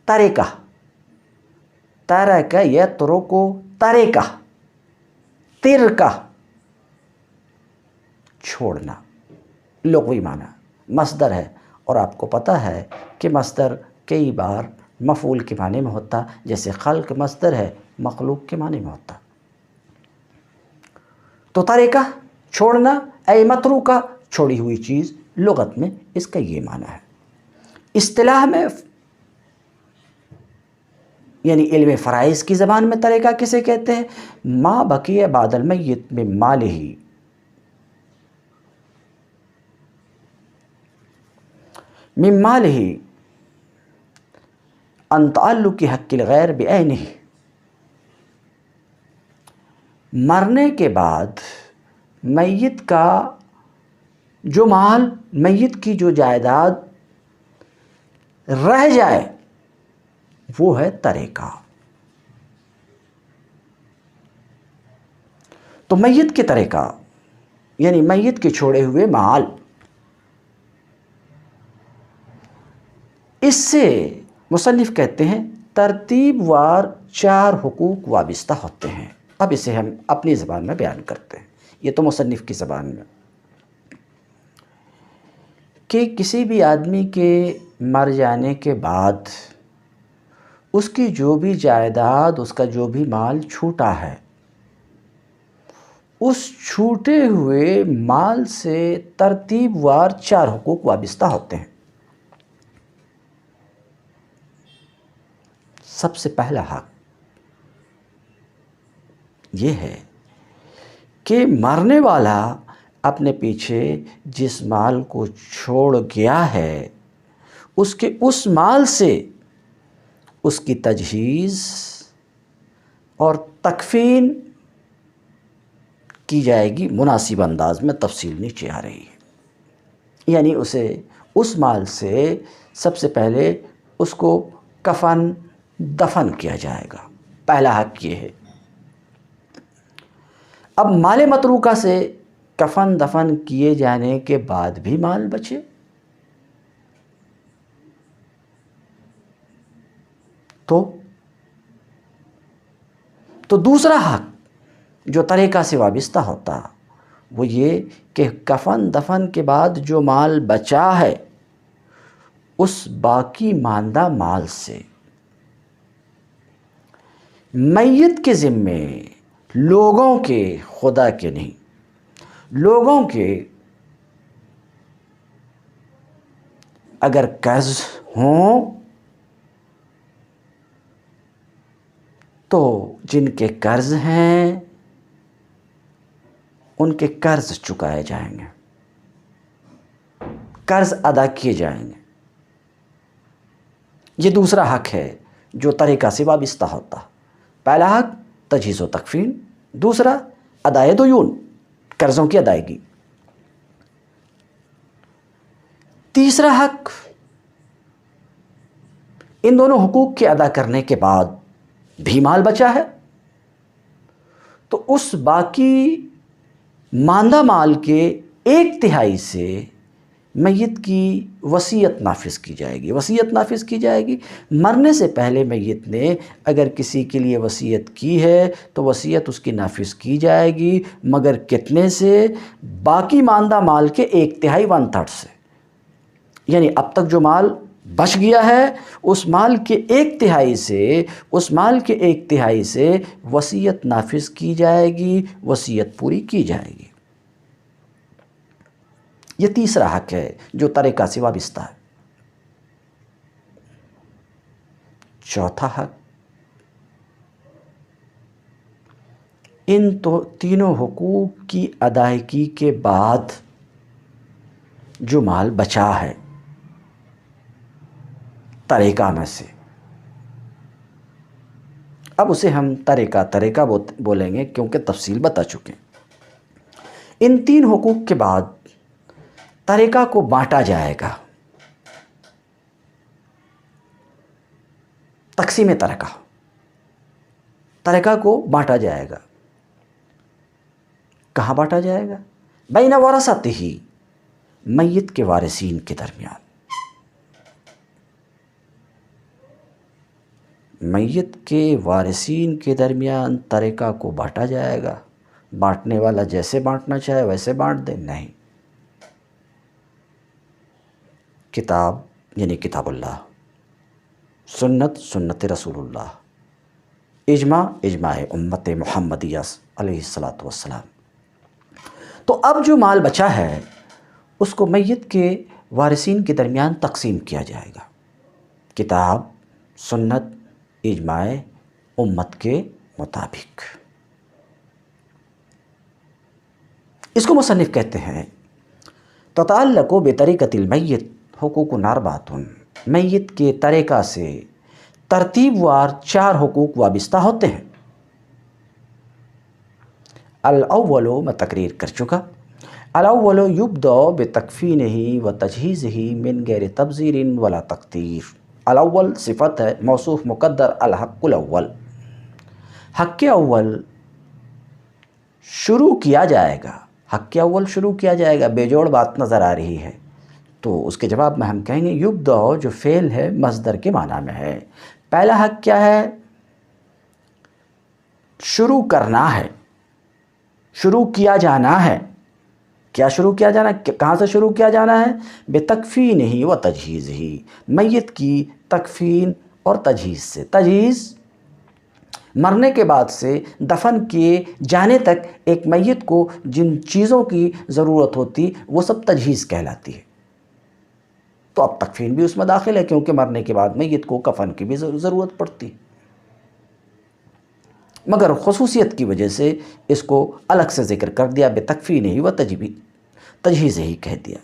طریقہ، ترک یترک طریقہ، ترکہ چھوڑنا، لغوی معنی، مصدر ہے، اور آپ کو پتہ ہے کہ مصدر کئی بار مفعول کے معنی میں ہوتا، جیسے خلق مصدر ہے، مخلوق کے معنی میں ہوتا۔ تو طریقہ چھوڑنا، اے متروکہ چھوڑی ہوئی چیز، لغت میں اس کا یہ معنی ہے۔ اصطلاح میں یعنی علم فرائض کی زبان میں طریقہ کسے کہتے ہیں؟ ما بقی بعد المیت من مالہ، من مالہ ان تعلق حق الغیر بعینہ، مرنے کے بعد میت کا جو مال، میت کی جو جائیداد رہ جائے وہ ہے طریقہ۔ تو میت کے طریقہ یعنی میت کے چھوڑے ہوئے مال، اس سے مصنف کہتے ہیں ترتیب وار 4 حقوق وابستہ ہوتے ہیں۔ اب اسے ہم اپنی زبان میں بیان کرتے ہیں، یہ تو مصنف کی زبان میں، کہ کسی بھی آدمی کے مر جانے کے بعد اس کی جو بھی جائیداد، اس کا جو بھی مال چھوٹا ہے، اس چھوٹے ہوئے مال سے ترتیب وار 4 حقوق وابستہ ہوتے ہیں۔ سب سے پہلا حق یہ ہے کہ مرنے والا اپنے پیچھے جس مال کو چھوڑ گیا ہے، اس کے اس مال سے اس کی تجہیز اور تکفین کی جائے گی مناسب انداز میں، تفصیل نیچے آ رہی ہے۔ یعنی اسے اس مال سے سب سے پہلے اس کو کفن دفن کیا جائے گا، پہلا حق یہ ہے۔ اب مال متروکہ سے کفن دفن کیے جانے کے بعد بھی مال بچے تو دوسرا حق جو طریقہ سے وابستہ ہوتا وہ یہ کہ کفن دفن کے بعد جو مال بچا ہے، اس باقی ماندہ مال سے میت کے ذمے لوگوں کے، خدا کے نہیں، لوگوں کے اگر قرض ہوں تو جن کے قرض ہیں ان کے قرض چکائے جائیں گے، قرض ادا کیے جائیں گے۔ یہ دوسرا حق ہے جو طریقہ سے وابستہ ہوتا۔ پہلا حق تجہیز و تکفین، دوسرا ادائے دیون، قرضوں کی ادائیگی۔ تیسرا حق، ان دونوں حقوق کے ادا کرنے کے بعد بھی مال بچا ہے تو اس باقی ماندہ مال کے 1/3 سے میت کی وصیت نافذ کی جائے گی۔ وصیت نافذ کی جائے گی، مرنے سے پہلے میت نے اگر کسی کے لیے وصیت کی ہے تو وصیت اس کی نافذ کی جائے گی، مگر کتنے سے؟ باقی ماندہ مال کے 1/3 1/3 سے۔ یعنی اب تک جو مال بچ گیا ہے اس مال کے 1/3 سے، اس مال کے 1/3 سے وصیت نافذ کی جائے گی، وصیت پوری کی جائے گی۔ یہ تیسرا حق ہے جو ترکہ سے وابستہ ہے۔ چوتھا حق، ان تینوں حقوق کی ادائیگی کے بعد جو مال بچا ہے ترکہ میں سے، اب اسے ہم ترکہ بولیں گے کیونکہ تفصیل بتا چکے ہیں۔ ان 3 حقوق کے بعد ترکہ کو بانٹا جائے گا، تقسیم ترکہ کو بانٹا جائے گا۔ کہاں بانٹا جائے گا؟ بین ورثتہ، میت کے وارثین کے درمیان۔ میت کے وارثین کے درمیان ترکہ کو بانٹا جائے گا۔ بانٹنے والا جیسے بانٹنا چاہے ویسے بانٹ دے، نہیں۔ کتاب یعنی کتاب اللہ، سنت رسول اللہ، اجماع امت محمدیہ علیہ السلام۔ تو اب جو مال بچا ہے اس کو میت کے وارثین کے درمیان تقسیم کیا جائے گا، کتاب، سنت، اجماع امت کے مطابق۔ اس کو مصنف کہتے ہیں تتعلق بطریقۃ المیت حقوق اربعۃ، میت کے طریقہ سے ترتیب وار 4 حقوق وابستہ ہوتے ہیں۔ الاول میں تقریر کر چکا، الاول یبدأ بتکفینہ و تجہیزہ من غیر تبذیر ولا تقتیر۔ الاول صفت ہے، موصوف مقدر الحق الاول، حق اول شروع کیا جائے گا، حق اول شروع کیا جائے گا۔ بے جوڑ بات نظر آ رہی ہے تو اس کے جواب میں ہم کہیں گے یبدأ جو فعل ہے مصدر کے معنی میں ہے۔ پہلا حق کیا ہے؟ شروع کرنا ہے، شروع کیا جانا ہے۔ کیا شروع کیا جانا ہے؟ کہاں سے شروع کیا جانا ہے؟ بتکفینہ و تجہیزہ، میت کی تکفین اور تجہیز سے۔ تجہیز مرنے کے بعد سے دفن کیے جانے تک ایک میت کو جن چیزوں کی ضرورت ہوتی وہ سب تجہیز کہلاتی ہے۔ تو اب تکفین بھی اس میں داخل ہے کیونکہ مرنے کے بعد میت کو کفن کی بھی ضرورت پڑتی، مگر خصوصیت کی وجہ سے اس کو الگ سے ذکر کر دیا، بتکفینہ و تجہیزہ ہی کہہ دیا۔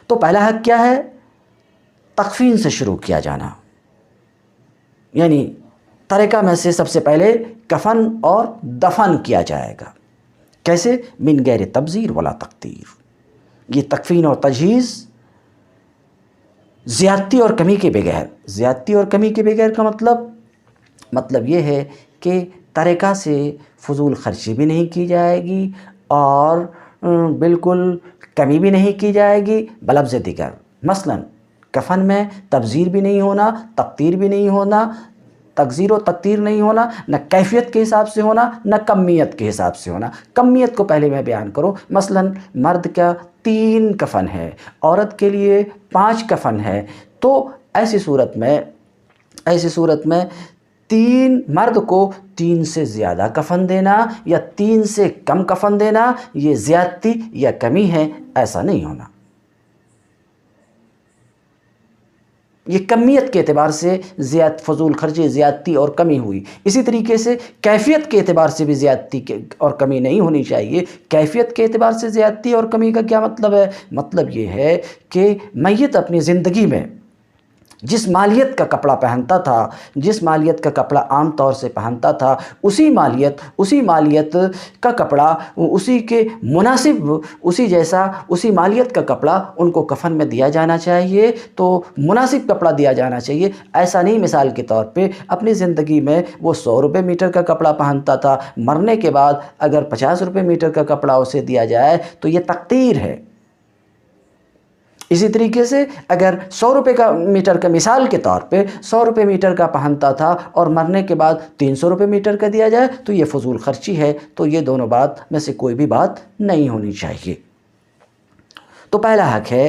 تو پہلا حق کیا ہے؟ تکفین سے شروع کیا جانا، یعنی ترکہ میں سے سب سے پہلے کفن اور دفن کیا جائے گا۔ کیسے؟ من غیر تبذیر ولا تقتیر۔ یہ تکفین اور تجہیز زیادتی اور کمی کے بغیر۔ زیادتی اور کمی کے بغیر کا مطلب یہ ہے کہ ترکہ سے فضول خرچی بھی نہیں کی جائے گی اور بالکل کمی بھی نہیں کی جائے گی بلفظ دیگر۔ مثلا کفن میں تبذیر بھی نہیں ہونا، تقتیر بھی نہیں ہونا، تقذیر و تقتیر نہیں ہونا، نہ کیفیت کے حساب سے ہونا نہ کمیت کے حساب سے ہونا۔ کمیت کو پہلے میں بیان کروں، مثلا مرد کا 3 کفن ہے، عورت کے لیے 5 کفن ہے، تو ایسی صورت میں 3 مرد کو 3 سے زیادہ کفن دینا یا 3 سے کم کفن دینا یہ زیادتی یا کمی ہے، ایسا نہیں ہونا۔ یہ کمیت کے اعتبار سے فضول خرچی، زیادتی اور کمی ہوئی۔ اسی طریقے سے کیفیت کے اعتبار سے بھی زیادتی اور کمی نہیں ہونی چاہیے۔ کیفیت کے اعتبار سے زیادتی اور کمی کا کیا مطلب ہے؟ مطلب یہ ہے کہ میت اپنی زندگی میں جس مالیت کا کپڑا پہنتا تھا، جس مالیت کا کپڑا عام طور سے پہنتا تھا، اسی مالیت کا کپڑا، اسی کے مناسب، اسی مالیت کا کپڑا ان کو کفن میں دیا جانا چاہیے، تو مناسب کپڑا دیا جانا چاہیے۔ ایسا نہیں مثال کے طور پہ اپنی زندگی میں وہ 100 روپے میٹر کا کپڑا پہنتا تھا، مرنے کے بعد اگر 50 روپے میٹر کا کپڑا اسے دیا جائے تو یہ تقتیر ہے۔ اسی طریقے سے اگر 100 روپے کا میٹر کا، مثال کے طور پہ 100 روپے میٹر کا پہنتا تھا اور مرنے کے بعد 300 روپے میٹر کا دیا جائے تو یہ فضول خرچی ہے۔ تو یہ دونوں بات میں سے کوئی بھی بات نہیں ہونی چاہیے۔ تو پہلا حق ہے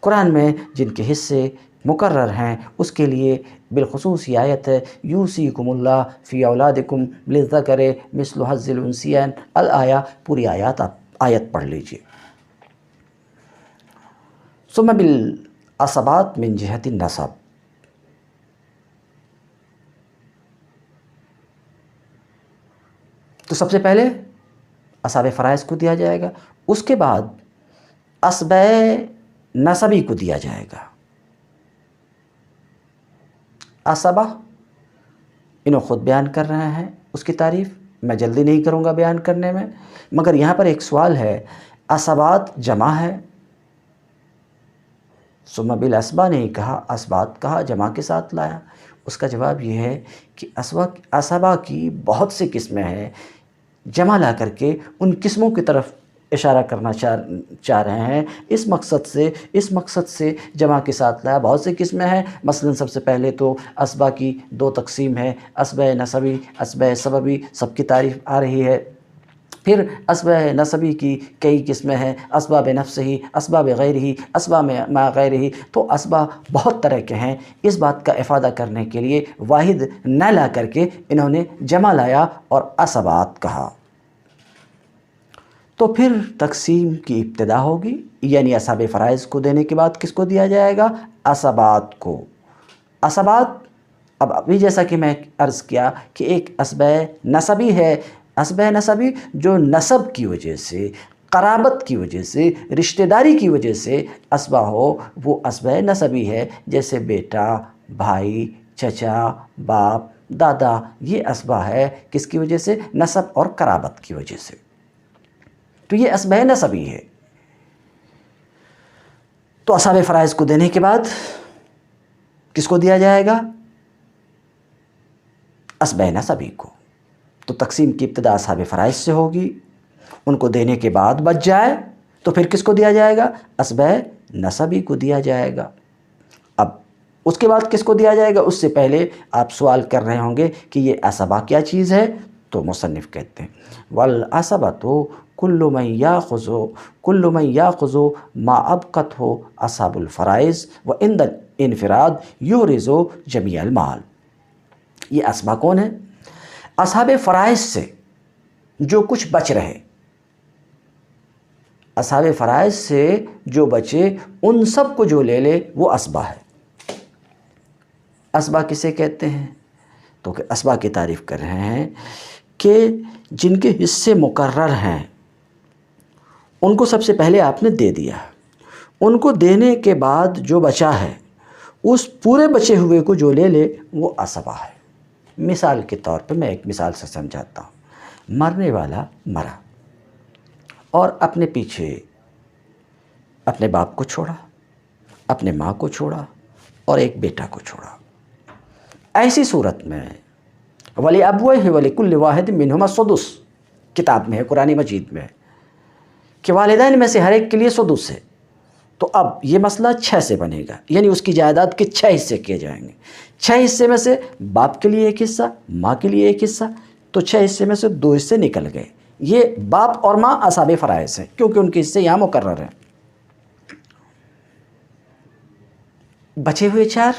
قرآن میں جن کے حصے مقرر ہیں اس کے لیے بالخصوص یہ آیت ہے یوصیکم اللہ فی اولادکم للذکر مثل حظ الانثیین الآیہ، پوری آیت پڑھ لیجئے۔ ثم بالعصبات من جہت النسب، تو سب سے پہلے اصحاب فرائض کو دیا جائے گا، اس کے بعد عصبہ نسبی کو دیا جائے گا۔ عصبہ انہوں خود بیان کر رہے ہیں اس کی تعریف، میں جلدی نہیں کروں گا بیان کرنے میں، مگر یہاں پر ایک سوال ہے، عصبات جمع ہے، ثم بالعصبہ نہیں کہا، عصبات کہا، جمع کے ساتھ لایا۔ اس کا جواب یہ ہے کہ عصبہ کی بہت سی قسمیں ہیں، جمع لا کر کے ان قسموں کی طرف اشارہ کرنا چاہ رہے ہیں، اس مقصد سے جمع کے ساتھ لایا۔ بہت سی قسمیں ہیں، مثلا سب سے پہلے تو عصبہ کی دو تقسیم ہے، عصبہ نسبی، عصبہ سببی، سب کی تعریف آ رہی ہے۔ پھر عصبہ نسبی کی کئی قسمیں ہیں، عصبہ بنفسہ، عصبہ بغیرہ، عصبہ مع غیرہ، تو عصبہ بہت طرح کے ہیں۔ اس بات کا افادہ کرنے کے لیے واحد نہ لا کر کے انہوں نے جمع لایا اور عصبات کہا۔ تو پھر تقسیم کی ابتدا ہوگی، یعنی اصحاب فرائض کو دینے کے بعد کس کو دیا جائے گا؟ عصبات کو۔ عصبات اب ابھی جیسا کہ میں عرض کیا کہ ایک عصبہ نسبی ہے، عصبہ نسبی جو نسب کی وجہ سے، قرابت کی وجہ سے، رشتہ داری کی وجہ سے عصبہ ہو، وہ عصبہ نسبی ہے، جیسے بیٹا، بھائی، چچا، باپ، دادا، یہ عصبہ ہے کس کی وجہ سے؟ نسب اور قرابت کی وجہ سے، تو یہ عصبہ نسبی ہے۔ تو اصحاب فرائض کو دینے کے بعد کس کو دیا جائے گا؟ عصبہ نسبی کو۔ تو تقسیم کی ابتدا اصحاب فرائض سے ہوگی، ان کو دینے کے بعد بچ جائے تو پھر کس کو دیا جائے گا؟ عصبہ نسبی کو دیا جائے گا۔ اب اس کے بعد کس کو دیا جائے گا؟ اس سے پہلے آپ سوال کر رہے ہوں گے کہ یہ عصبہ کیا چیز ہے؟ تو مصنف کہتے ہیں وَالْعَصَبَةُ كُلُّ مَنْ يَأْخُذُ مَا أَبْقَتْهُ أَصْحَابُ الْفَرَائِضِ وَعِنْدَ الْانْفِرَادِ يُحْرِزُ جَمِيعَ الْمَالِ۔ یہ عصبہ کون ہے؟ اصحاب فرائض سے جو کچھ بچ رہے، اصحاب فرائض سے جو بچے ان سب کو جو لے لے وہ عصبہ ہے۔ عصبہ کسے کہتے ہیں؟ تو کہ عصبہ کی تعریف کر رہے ہیں کہ جن کے حصے مقرر ہیں ان کو سب سے پہلے آپ نے دے دیا، ان کو دینے کے بعد جو بچا ہے اس پورے بچے ہوئے کو جو لے لے وہ عصبہ ہے۔ مثال کے طور پہ میں ایک مثال سے سمجھاتا ہوں، مرنے والا مرا اور اپنے پیچھے اپنے باپ کو چھوڑا، اپنے ماں کو چھوڑا اور ایک بیٹا کو چھوڑا۔ ایسی صورت میں وَلِأَبْوَيْهِ وَلِكُلِّ وَاحِدٍ مِّنْهُمَا السُّدُسُ کتاب میں ہے، قرآن مجید میں ہے کہ والدین میں سے ہر ایک کے لیے سدس ہے۔ تو اب یہ مسئلہ 6 سے بنے گا، یعنی اس کی جائیداد کے 6 حصے کیے جائیں گے۔ 6 حصے میں سے باپ کے لیے ایک حصہ، ماں کے لیے ایک حصہ، تو 6 حصے میں سے 2 حصے نکل گئے۔ یہ باپ اور ماں اصحاب فرائض ہیں کیونکہ ان کے حصے یہاں مقرر ہیں۔ بچے ہوئے 4،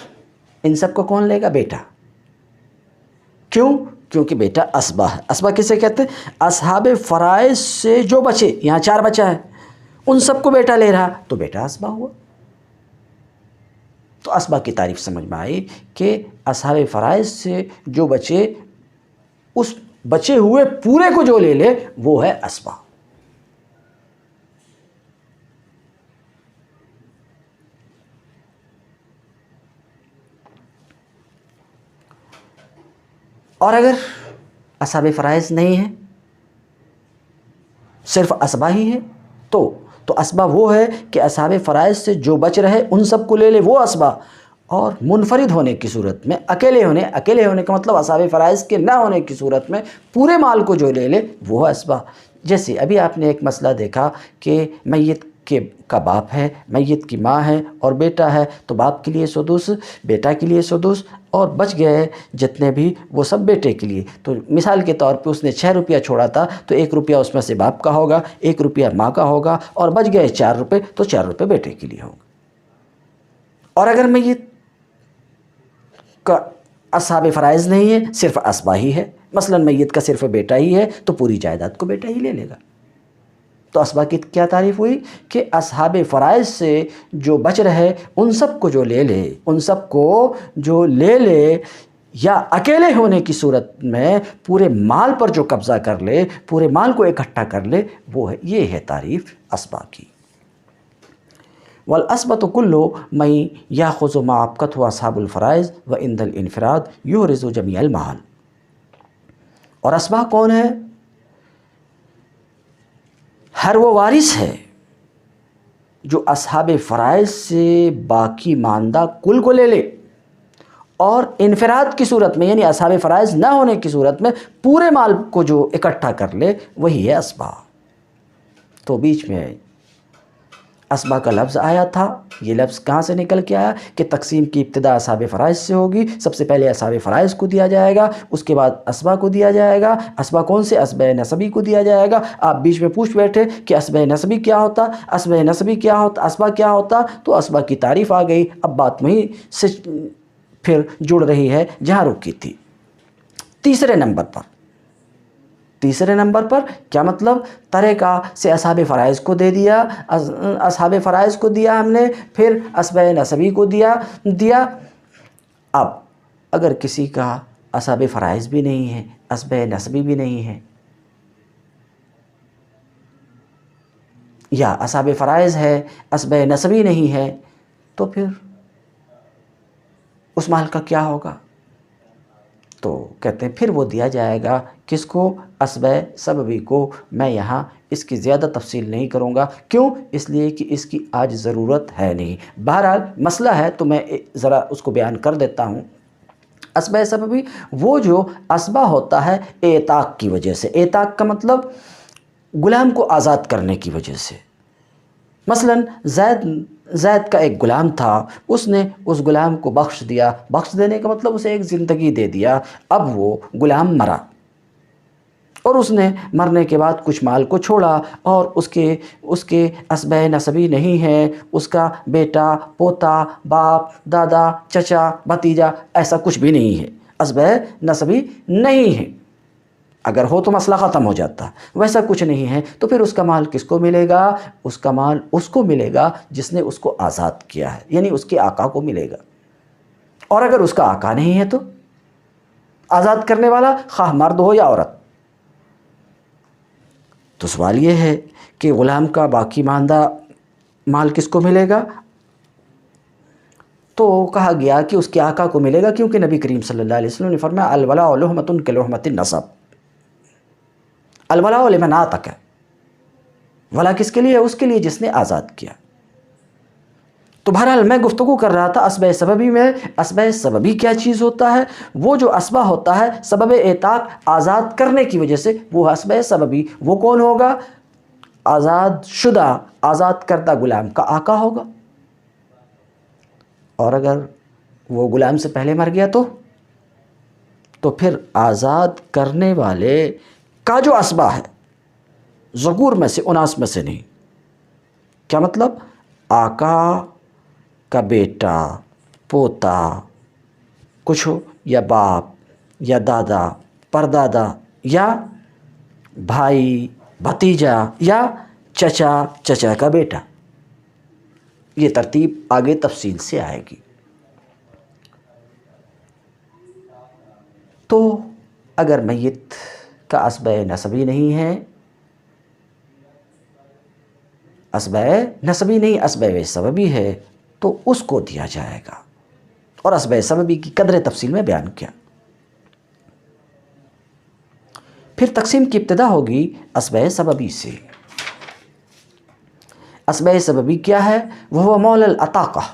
ان سب کو کون لے گا؟ بیٹا۔ کیوں؟ کیونکہ بیٹا عصبہ ہے۔ عصبہ کسے کہتے ہیں؟ اصحاب فرائض سے جو بچے، یہاں 4 بچا ہے، ان سب کو بیٹا لے رہا تو بیٹا عصبہ ہوا۔ تو عصبہ کی تعریف سمجھ میں آئی کہ اصحاب فرائض سے جو بچے اس بچے ہوئے پورے کو جو لے لے وہ ہے عصبہ۔ اور اگر اصحاب فرائض نہیں ہیں، صرف عصبہ ہی ہے، تو عصبہ وہ ہے کہ اصحاب فرائض سے جو بچ رہے ان سب کو لے لے وہ عصبہ، اور منفرد ہونے کی صورت میں، اکیلے ہونے کا مطلب اصحاب فرائض کے نہ ہونے کی صورت میں پورے مال کو جو لے لے وہ عصبہ۔ جیسے ابھی آپ نے ایک مسئلہ دیکھا کہ میت کا باپ ہے، میت کی ماں ہے اور بیٹا ہے، تو باپ کے لیے سدس، بیٹا کے لیے سدس، اور بچ گئے جتنے بھی وہ سب بیٹے کے لیے۔ تو مثال کے طور پہ اس نے 6 روپیہ چھوڑا تھا تو 1 روپیہ اس میں سے باپ کا ہوگا، 1 روپیہ ماں کا ہوگا، اور بچ گئے 4 روپے تو 4 روپے بیٹے کے لیے ہوگا۔ اور اگر میت کا اصحاب فرائض نہیں ہے، صرف اسبا ہی ہے، مثلا میت کا صرف بیٹا ہی ہے تو پوری جائیداد کو بیٹا ہی لے لے گا۔ تو اسبا کی کیا تعریف ہوئی کہ اصحاب فرائض سے جو بچ رہے ان سب کو جو لے لے، ان سب کو جو لے لے، یا اکیلے ہونے کی صورت میں پورے مال پر جو قبضہ کر لے، پورے مال کو اکٹھا کر لے، وہ ہے، یہ ہے تعریف اسبا کی۔ والاسبة كل من يأخذ ما أبقته أصحاب الفرائض وعند الانفراد يحرز جميع المال۔ اور اسبا کون ہے؟ ہر وہ وارث ہے جو اصحاب فرائض سے باقی ماندہ کل کو لے لے، اور انفراد کی صورت میں، یعنی اصحاب فرائض نہ ہونے کی صورت میں پورے مال کو جو اکٹھا کر لے، وہی ہے اسبا۔ تو بیچ میں اسبا کا لفظ آیا تھا، یہ لفظ کہاں سے نکل کے آیا کہ تقسیم کی ابتدا اصحاب فرائض سے ہوگی، سب سے پہلے اصحاب فرائض کو دیا جائے گا، اس کے بعد اسبا کو دیا جائے گا۔ اسبا کون سے؟ اسبا نسبی کو دیا جائے گا۔ آپ بیچ میں پوچھ بیٹھے کہ اسبا نسبی کیا ہوتا، اسبا نسبی کیا ہوتا، اسبا کیا ہوتا، تو اسبا کی تعریف آ گئی۔ اب بات وہیں سے پھر جڑ رہی ہے جہاں رکی تھی۔ تیسرے نمبر پر کیا مطلب؟ ترکہ سے اصحاب فرائض کو دے دیا، اصحاب فرائض کو دیا ہم نے، پھر اسبا نسبی کو دیا۔ اب اگر کسی کا اصحاب فرائض بھی نہیں ہے، اسبا نسبی بھی نہیں ہے، یا اصحاب فرائض ہے اسبا نسبی نہیں ہے، تو پھر اس مال کا کیا ہوگا؟ تو کہتے ہیں پھر وہ دیا جائے گا کس کو؟ اسبا سببی کو۔ میں یہاں اس کی زیادہ تفصیل نہیں کروں گا، کیوں؟ اس لیے کہ اس کی آج ضرورت ہے نہیں۔ بہرحال مسئلہ ہے تو میں ذرا اس کو بیان کر دیتا ہوں۔ اسبا سببی وہ جو اسبا ہوتا ہے اعتاق کی وجہ سے۔ اعتاق کا مطلب غلام کو آزاد کرنے کی وجہ سے۔ مثلا زید کا ایک غلام تھا، اس نے اس غلام کو بخش دیا۔ بخش دینے کا مطلب اسے ایک زندگی دے دیا۔ اب وہ غلام مرا، اور اس نے مرنے کے بعد کچھ مال کو چھوڑا، اور اس کے اسبا نسبی نہیں ہے، اس کا بیٹا، پوتا، باپ، دادا، چچا، بھتیجا، ایسا کچھ بھی نہیں ہے، اسبا نسبی نہیں ہے۔ اگر ہو تو مسئلہ ختم ہو جاتا، ویسا کچھ نہیں ہے، تو پھر اس کا مال کس کو ملے گا؟ اس کا مال اس کو ملے گا جس نے اس کو آزاد کیا ہے، یعنی اس کے آقا کو ملے گا۔ اور اگر اس کا آقا نہیں ہے تو آزاد کرنے والا خواہ مرد ہو یا عورت۔ تو سوال یہ ہے کہ غلام کا باقی ماندہ مال کس کو ملے گا؟ تو کہا گیا کہ اس کے آقا کو ملے گا، کیونکہ نبی کریم صلی اللہ علیہ وسلم نے فرمایا الولاء لحمۃ کلحمۃ النسب۔ الولاء لمن اعتق، ولا کس کے لیے؟ اس کے لیے جس نے آزاد کیا۔ تو بہرحال میں گفتگو کر رہا تھا اسبا سببی میں۔ اسبا سببی کیا چیز ہوتا ہے؟ وہ جو اسبا ہوتا ہے سبب اعتاق آزاد کرنے کی وجہ سے، وہ اسبا سببی۔ وہ کون ہوگا؟ آزاد شدہ، آزاد کردہ غلام کا آقا ہوگا۔ اور اگر وہ غلام سے پہلے مر گیا تو پھر آزاد کرنے والے کا جو اسبا ہے، ذکور میں سے، اناس میں سے نہیں۔ کیا مطلب؟ آقا کا بیٹا، پوتا کچھ ہو، یا باپ، یا دادا، پردادا، یا بھائی، بھتیجا، یا چچا کا بیٹا۔ یہ ترتیب آگے تفصیل سے آئے گی۔ تو اگر میت کا اسبا نسبی نہیں ہے، اسبا نسبی نہیں، اسبا سببی ہے، تو اس کو دیا جائے گا۔ اور اسبا سببی کی قدر تفصیل میں بیان کیا۔ پھر تقسیم کی ابتدا ہوگی اسبا سببی سے۔ اسبا سببی کیا ہے؟ وہ مولا العتاقہ۔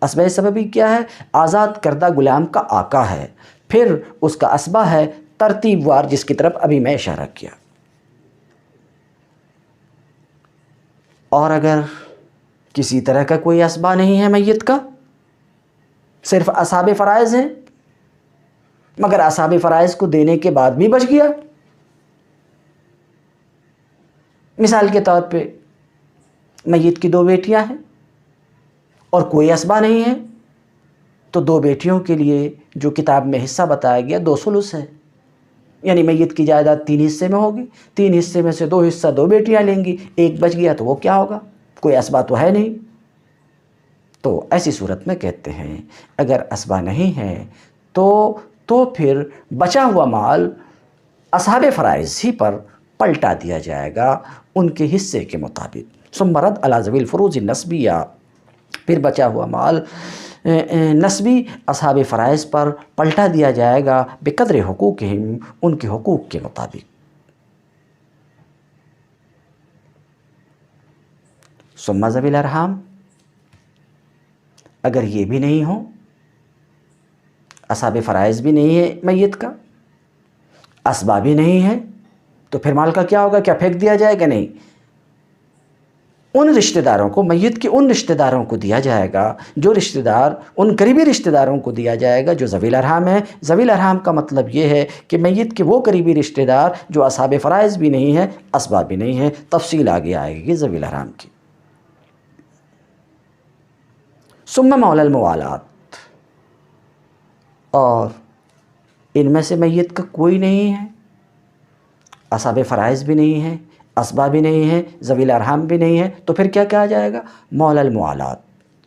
اسبا سببی کیا ہے؟ آزاد کردہ غلام کا آقا ہے۔ پھر اس کا اسبا ہے ترتیب وار، جس کی طرف ابھی میں اشارہ کیا۔ اور اگر کسی طرح کا کوئی اسبا نہیں ہے میت کا، صرف اصحاب فرائض ہیں، مگر اصحاب فرائض کو دینے کے بعد بھی بچ گیا، مثال کے طور پہ میت کی 2 بیٹیاں ہیں اور کوئی اسبا نہیں ہے تو 2 بیٹیوں کے لیے جو کتاب میں حصہ بتایا گیا 2 ثلث ہے، یعنی میت کی جائیداد 3 حصے میں ہوگی، 3 حصے میں سے 2 حصہ 2 بیٹیاں لیں گی، 1 بچ گیا تو وہ کیا ہوگا؟ کوئی اسبا تو ہے نہیں۔ تو ایسی صورت میں کہتے ہیں اگر اسبا نہیں ہے تو پھر بچا ہوا مال اصحاب فرائض ہی پر پلٹا دیا جائے گا ان کے حصے کے مطابق۔ ثم رد علی ذوی الفروض النسبیہ، پھر بچا ہوا مال نسبی اصحاب فرائض پر پلٹا دیا جائے گا بقدر حقوقہم، ان کے حقوق کے مطابق۔ ثم ذوی الارحام، اگر یہ بھی نہیں ہو، اصحاب فرائض بھی نہیں ہے میت کا، اسباب بھی نہیں ہے، تو پھر مال کا کیا ہوگا؟ کیا پھینک دیا جائے گا؟ نہیں، ان رشتہ داروں کو، میت کے ان رشتہ داروں کو دیا جائے گا جو رشتہ دار، ان قریبی رشتہ داروں کو دیا جائے گا جو ذوی الارحام ہیں۔ ذوی الارحام کا مطلب یہ ہے کہ میت کے وہ قریبی رشتہ دار جو اصحاب فرائض بھی نہیں ہیں، اسباب بھی نہیں ہیں، تفصیل آگے آئے گی ذوی الارحام کی۔ ثم مولا الموالات، اور ان میں سے میت کا کوئی نہیں ہے، اصحاب فرائض بھی نہیں ہے، اسباب بھی نہیں ہے، ذوی الارحام بھی نہیں ہے، تو پھر کیا کہا جائے گا؟ مولا الموالات۔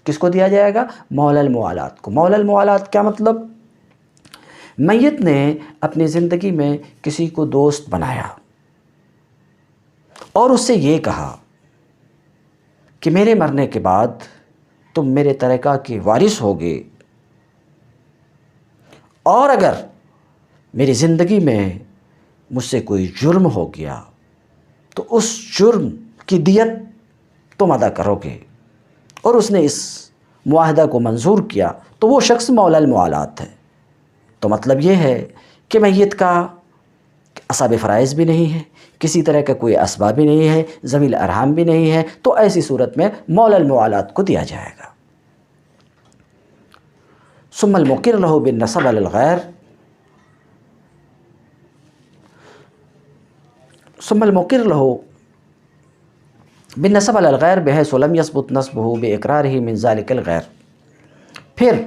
کس کو دیا جائے گا؟ مولا الموالات کو۔ مولا الموالات کیا مطلب؟ میت نے اپنی زندگی میں کسی کو دوست بنایا اور اس سے یہ کہا کہ میرے مرنے کے بعد تم میرے ترکہ کے وارث ہوگے، اور اگر میری زندگی میں مجھ سے کوئی جرم ہو گیا تو اس جرم کی دیت تم ادا کرو گے، اور اس نے اس معاہدہ کو منظور کیا، تو وہ شخص مولا الموالات ہے۔ تو مطلب یہ ہے کہ میت کا اصحاب فرائض بھی نہیں ہے، کسی طرح کا کوئی اسباب بھی نہیں ہے، ذوی الارحام بھی نہیں ہے، تو ایسی صورت میں مولا الموالات کو دیا جائے گا۔ ثم المقر له بالنسب علی الغیر، ثم المقر له بالنسب علی الغیر بحیث لم یثبت نسبہ باقرارہ من ذلک الغیر، پھر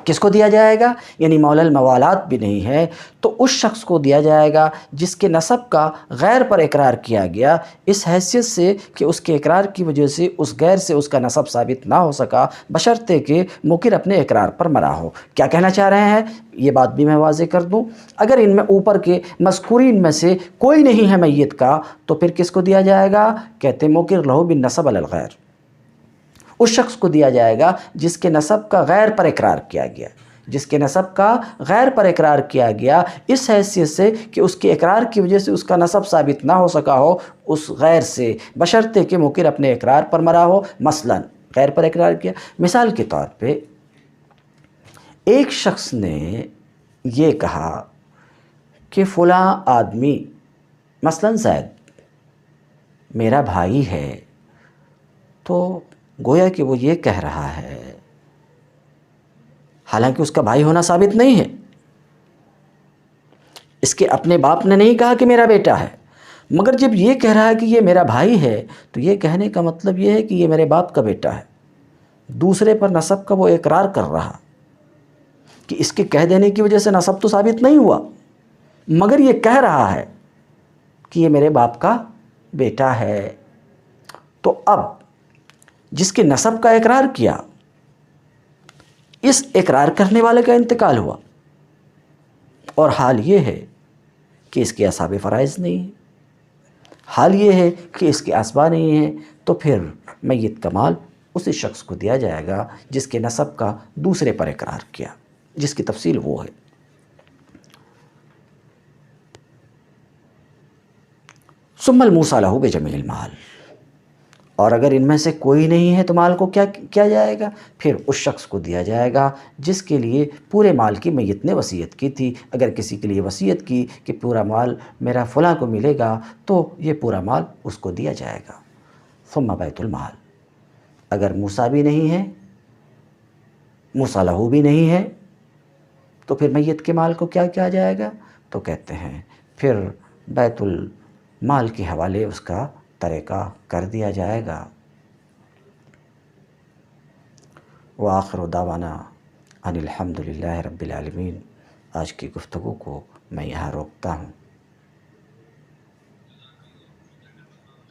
کس کو دیا جائے گا؟ یعنی مولا الموالات بھی نہیں ہے تو اس شخص کو دیا جائے گا جس کے نسب کا غیر پر اقرار کیا گیا، اس حیثیت سے کہ اس کے اقرار کی وجہ سے اس غیر سے اس کا نسب ثابت نہ ہو سکا، بشرطے کہ مقر اپنے اقرار پر مرا ہو۔ کیا کہنا چاہ رہے ہیں؟ یہ بات بھی میں واضح کر دوں، اگر ان میں اوپر کے مذکورین میں سے کوئی نہیں ہے میت کا تو پھر کس کو دیا جائے گا؟ کہتے ہیں مقر لہ بالنسب علی الغیر، اس شخص کو دیا جائے گا جس کے نسب کا غیر پر اقرار کیا گیا، جس کے نسب کا غیر پر اقرار کیا گیا، اس حیثیت سے کہ اس کے اقرار کی وجہ سے اس کا نسب ثابت نہ ہو سکا ہو اس غیر سے، بشرطے کہ مقر اپنے اقرار پر مرا ہو۔ مثلا غیر پر اقرار کیا، مثال کے طور پہ ایک شخص نے یہ کہا کہ فلاں آدمی، مثلا زید میرا بھائی ہے، تو گویا کہ وہ یہ کہہ رہا ہے، حالانکہ اس کا بھائی ہونا ثابت نہیں ہے، اس کے اپنے باپ نے نہیں کہا کہ میرا بیٹا ہے، مگر جب یہ کہہ رہا ہے کہ یہ میرا بھائی ہے تو یہ کہنے کا مطلب یہ ہے کہ یہ میرے باپ کا بیٹا ہے۔ دوسرے پر نسب کا وہ اقرار کر رہا کہ اس کے کہہ دینے کی وجہ سے نسب تو ثابت نہیں ہوا، مگر یہ کہہ رہا ہے کہ یہ میرے باپ کا بیٹا ہے۔ تو اب جس کے نسب کا اقرار کیا، اس اقرار کرنے والے کا انتقال ہوا، اور حال یہ ہے کہ اس کے اصحاب فرائض نہیں ہیں، حال یہ ہے کہ اس کے اسبا نہیں ہیں، تو پھر میت کا مال اسی شخص کو دیا جائے گا جس کے نسب کا دوسرے پر اقرار کیا، جس کی تفصیل وہ ہے۔ ثم الموصی لہ بجمیع المال، اور اگر ان میں سے کوئی نہیں ہے تو مال کو کیا کیا جائے گا؟ پھر اس شخص کو دیا جائے گا جس کے لیے پورے مال کی میت نے وصیت کی تھی۔ اگر کسی کے لیے وصیت کی کہ پورا مال میرا فلاں کو ملے گا تو یہ پورا مال اس کو دیا جائے گا۔ ثم بیت المال، اگر موصی بھی نہیں ہے، موصی لہ بھی نہیں ہے، تو پھر میت کے مال کو کیا کیا جائے گا؟ تو کہتے ہیں پھر بیت المال کے حوالے اس کا ترکہ کر دیا جائے گا۔ وآخر دعوانا ان الحمد للہ رب العالمین۔ آج کی گفتگو کو میں یہاں روکتا ہوں۔